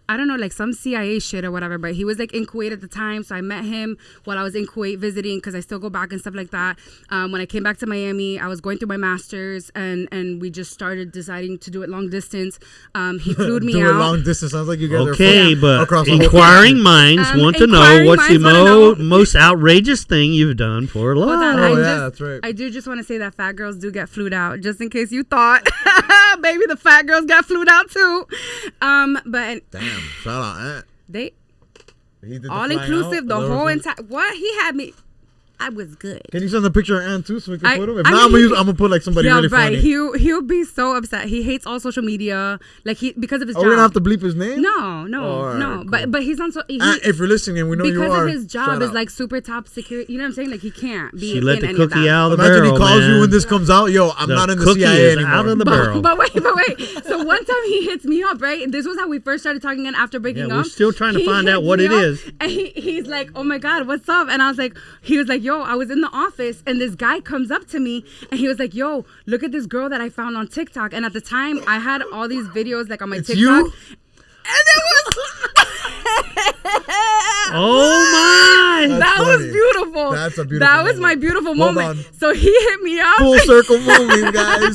I don't know, like some CIA shit or whatever, but he was like in Kuwait at the time. So I met him while I was in Kuwait visiting, because I still go back and stuff like that. When I came back to Miami, I was going through my master's, and we just started deciding to do it long distance. He flew me out. Do it long distance. Sounds like you guys are but across inquiring minds want to know what's the most outrageous thing you've done for love. That's right. I do just want to say that fat girls do get flued out, just in case you thought. Baby, the fat girls got flued out too. But damn, shout out Ant. They did all inclusive, the whole entire. What he had me. I was good. Can you send a picture of Ant too so we can put him? If not, I'm gonna put like somebody really funny. He'll be so upset. He hates all social media, like because of his job. We're gonna have to bleep his name. No. Cool. But he's on. If you're listening, and we know you are. Because of his job is like super top security. You know what I'm saying? Like he can't be. She let the any cookie out of the barrel. Imagine he calls you when this comes out. Yo, I'm not in the CIA anymore. Out of the barrel. But wait. So one time he hits me up. Right. This was how we first started talking. And after breaking up, we're still trying to find out what it is. And he's like, "Oh my God, what's up?" And I was like, he was like, "Yo, I was in the office." And this guy comes up to me and he was like, "Yo, look at this girl that I found on TikTok." And at the time I had all these videos like on my TikTok. You? And it was Oh my! That funny. was beautiful. That's a beautiful That was moment. my beautiful Hold moment. on. So he hit me up. Full circle moment, guys.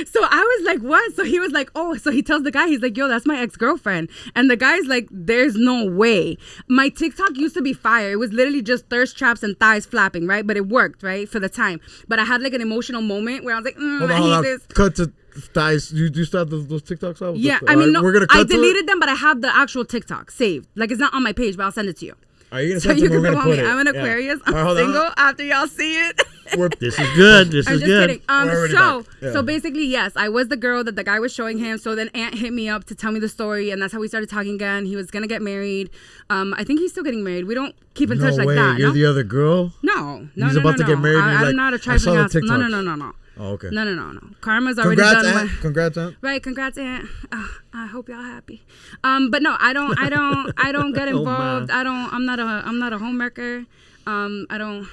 So I was like, what? So he was like, oh, so he tells the guy, he's like, yo, that's my ex-girlfriend. And the guy's like, there's no way. My TikTok used to be fire. It was literally just thirst traps and thighs flapping, right? But it worked, right? For the time. But I had like an emotional moment where I was like, Hold I on, hold hate on. this. Cut to thighs. You still have those TikToks out? Yeah, All I mean, right, no, we're gonna cut I to it. deleted them, but I have the actual TikTok saved. Like, it's not on my page, but I'll send it to you. Are you gonna So send you them? can We're promote gonna me. put it. I'm an Yeah. Aquarius. All right, I'm hold on. single after y'all see it. This is good. This I'm is just good. kidding. We're already So back. Yeah. so basically, yes, I was the girl that the guy was showing him. So then Aunt hit me up to tell me the story, and that's how we started talking again. He was gonna get married. I think he's still getting married. We don't keep in touch No like way. that. You're No? the other girl? No. He's about to get married and you're I'm like, not a I saw trifling the ass. No. TikToks. Oh, okay. No. Karma's already Congrats, done. Aunt. Congrats, Aunt. Right, congrats, Aunt. I hope y'all happy. But no, I don't get Oh, involved. man. I'm not a homewrecker. I don't.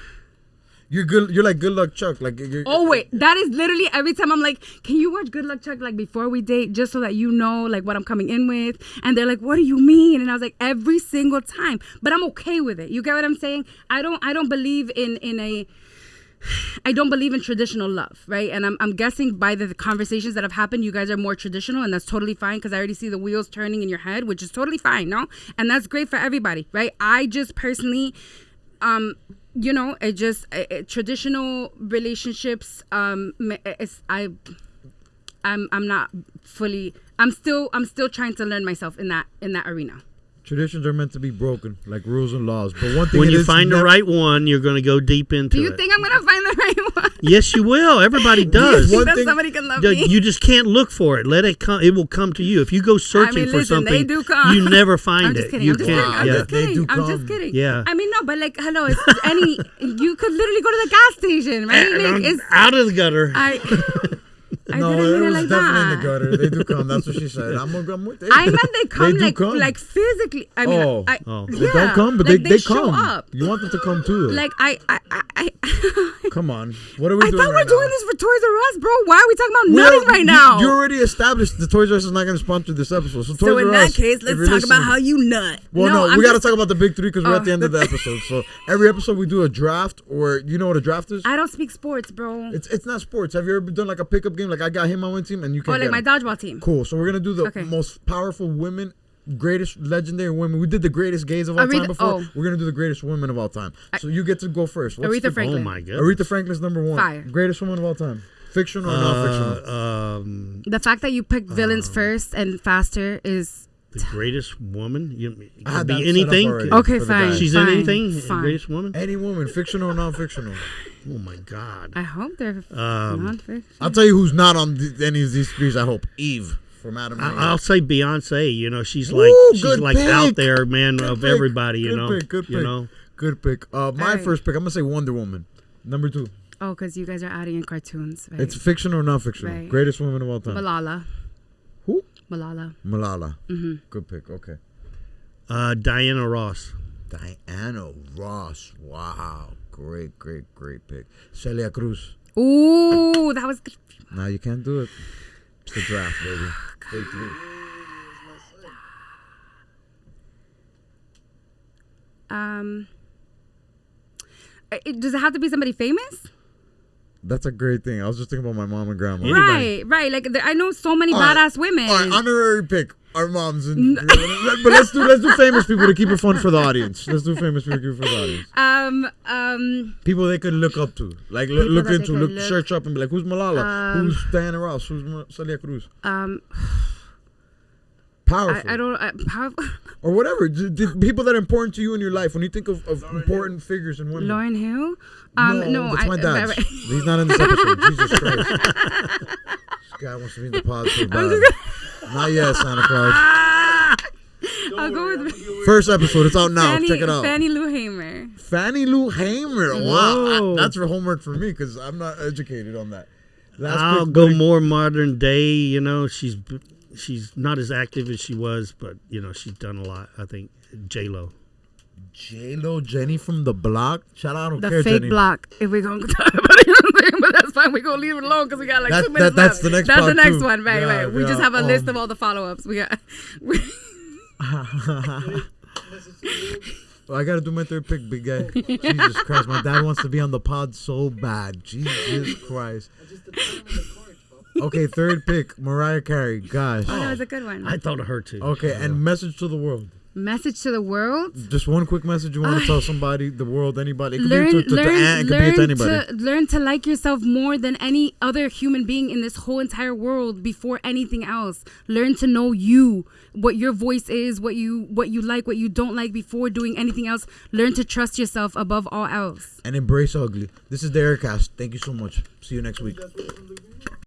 You're good. You're like Good Luck Chuck. Like you're. Oh wait, that is literally every time I'm like, can you watch Good Luck Chuck like before we date, just so that you know like what I'm coming in with? And they're like, what do you mean? And I was like, every single time. But I'm okay with it. You get what I'm saying? I don't believe I don't believe in traditional love, right? And I'm guessing by the conversations that have happened, you guys are more traditional, and that's totally fine because I already see the wheels turning in your head, which is totally fine, no? And that's great for everybody, right? I just personally, traditional relationships, I'm not fully. I'm still trying to learn myself in that arena. Traditions are meant to be broken, like rules and laws. But one thing When it you is find the never- right one, you're going to go deep into Do you it. think I'm gonna find the right one? Yes, you will. Everybody Do you does. think One that thing- somebody can love You- me? You just can't look for it. Let it come. It will come to you. If you go searching for listen, something, they do come. you never find I'm just it. kidding. You I'm just can't. kidding. I'm Yeah. just They kidding. do I'm just come. kidding. Yeah. I mean, no, but like, hello, it's any. You could literally go to the gas station, right? Like, it's Out of the gutter. I No, didn't it mean it was like definitely in that. the gutter. They do come. That's what she said. I'm with I meant they come do come. like physically. I mean, Oh. Oh. They yeah, don't come, but like, they show come. up. You want them to come too. Though. Like I Come on. What are we I doing thought right we're doing now? this for Toys R Us, bro. Why are we talking about We nothing are- right now? You already established the Toys R Us is not going to sponsor this episode. So, so Toys in R that Us, case, if let's you're talk about listening- how you nut. Well, no, I'm we got to just- talk about the big three because we're at the end of the the- episode. So every episode we do a draft, or you know what a draft is? I don't speak sports, bro. It's not sports. Have you ever done like a pickup game? Like I got him on one team and you Or can't like get my him. dodgeball team. Cool. So we're gonna do the Okay. most powerful women, greatest legendary women. We did the greatest gays of all Aretha- time before. oh. We're gonna do the greatest women of all time. So you get to go first. What's Aretha the- Franklin. Oh my god. Aretha Franklin's number one. Fire. Greatest woman of all time. Fictional or non-fictional? The fact that you pick villains first and faster is The greatest woman. You I could had be that set up anything. already Okay, for the fine. guys. She's Fine, in anything. fine. Greatest woman. Any woman, fictional or non-fictional? Oh my god. I hope they're non-fiction. I'll tell you who's not on any of these threes. I hope Eve from Adam. and Eve. I'll say Beyonce. You know, she's Woo, she's good like pick. out there, man, Good of pick. everybody. You Good know, pick, good you pick. know. Good pick. My Alright. first pick. I'm gonna say Wonder Woman. Number 2. Oh, because you guys are adding in cartoons, right? It's fictional or non-fictional. Right. Greatest woman of all time. Malala. Who? Malala. Malala. Good pick. Okay. Diana Ross. Diana Ross. Wow. Great pick. Celia Cruz. Ooh, that was good. Nah, you can't do it. It's the draft, baby. Day 3. Does it have to be somebody famous? That's a great thing. I was just thinking about my mom and grandma. Anybody. Right. Like I know so many All right. badass women. All right, honorary pick. Our moms and but let's do famous people to keep it fun for the audience. Let's do famous people to keep it for the audience. People they could look up to, like look that they into, could search up and be like, who's Malala? Who's Diana Ross? Who's Celia Cruz? Powerful. I don't powerful. Or whatever. The people that are important to you in your life. When you think of important figures and women. Lauren Hill. No, that's my dad. right. He's not in this episode. Jesus Christ. This guy wants to be in the pod so bad. Not yet, Santa Claus. I'll go with First episode. It's out now. Check it out. Fannie Lou Hamer. Fannie Lou Hamer. Wow. Whoa. That's for homework for me because I'm not educated on that. I'll go more modern day. You know, she's not as active as she was, but you know, she's done a lot. I think J-Lo. J-Lo, Jenny from the block. Shout out, I don't The care, fake Jenny. block. If we're going to talk about it, you know what I'm saying? But that's fine. We're going to leave it alone because we got like 2 minutes that's left. the next That's the part, next too. one. Right, Yeah, right. We yeah. just have a list of all the follow-ups. We got. Well, I gotta do my third pick, big guy. Jesus Christ, my dad wants to be on the pod so bad. Jesus Christ. Okay, third pick, Mariah Carey. Gosh. Oh, that was a good one. I thought of her too. Okay, and message to the world. Message to the world. Just one quick message you want to tell somebody, the world, anybody. It could be to Ant, it could be to anybody. Learn to like yourself more than any other human being in this whole entire world before anything else. Learn to know you, what your voice is, what you like, what you don't like before doing anything else. Learn to trust yourself above all else. And embrace ugly. This is the Aircast. Thank you so much. See you next week.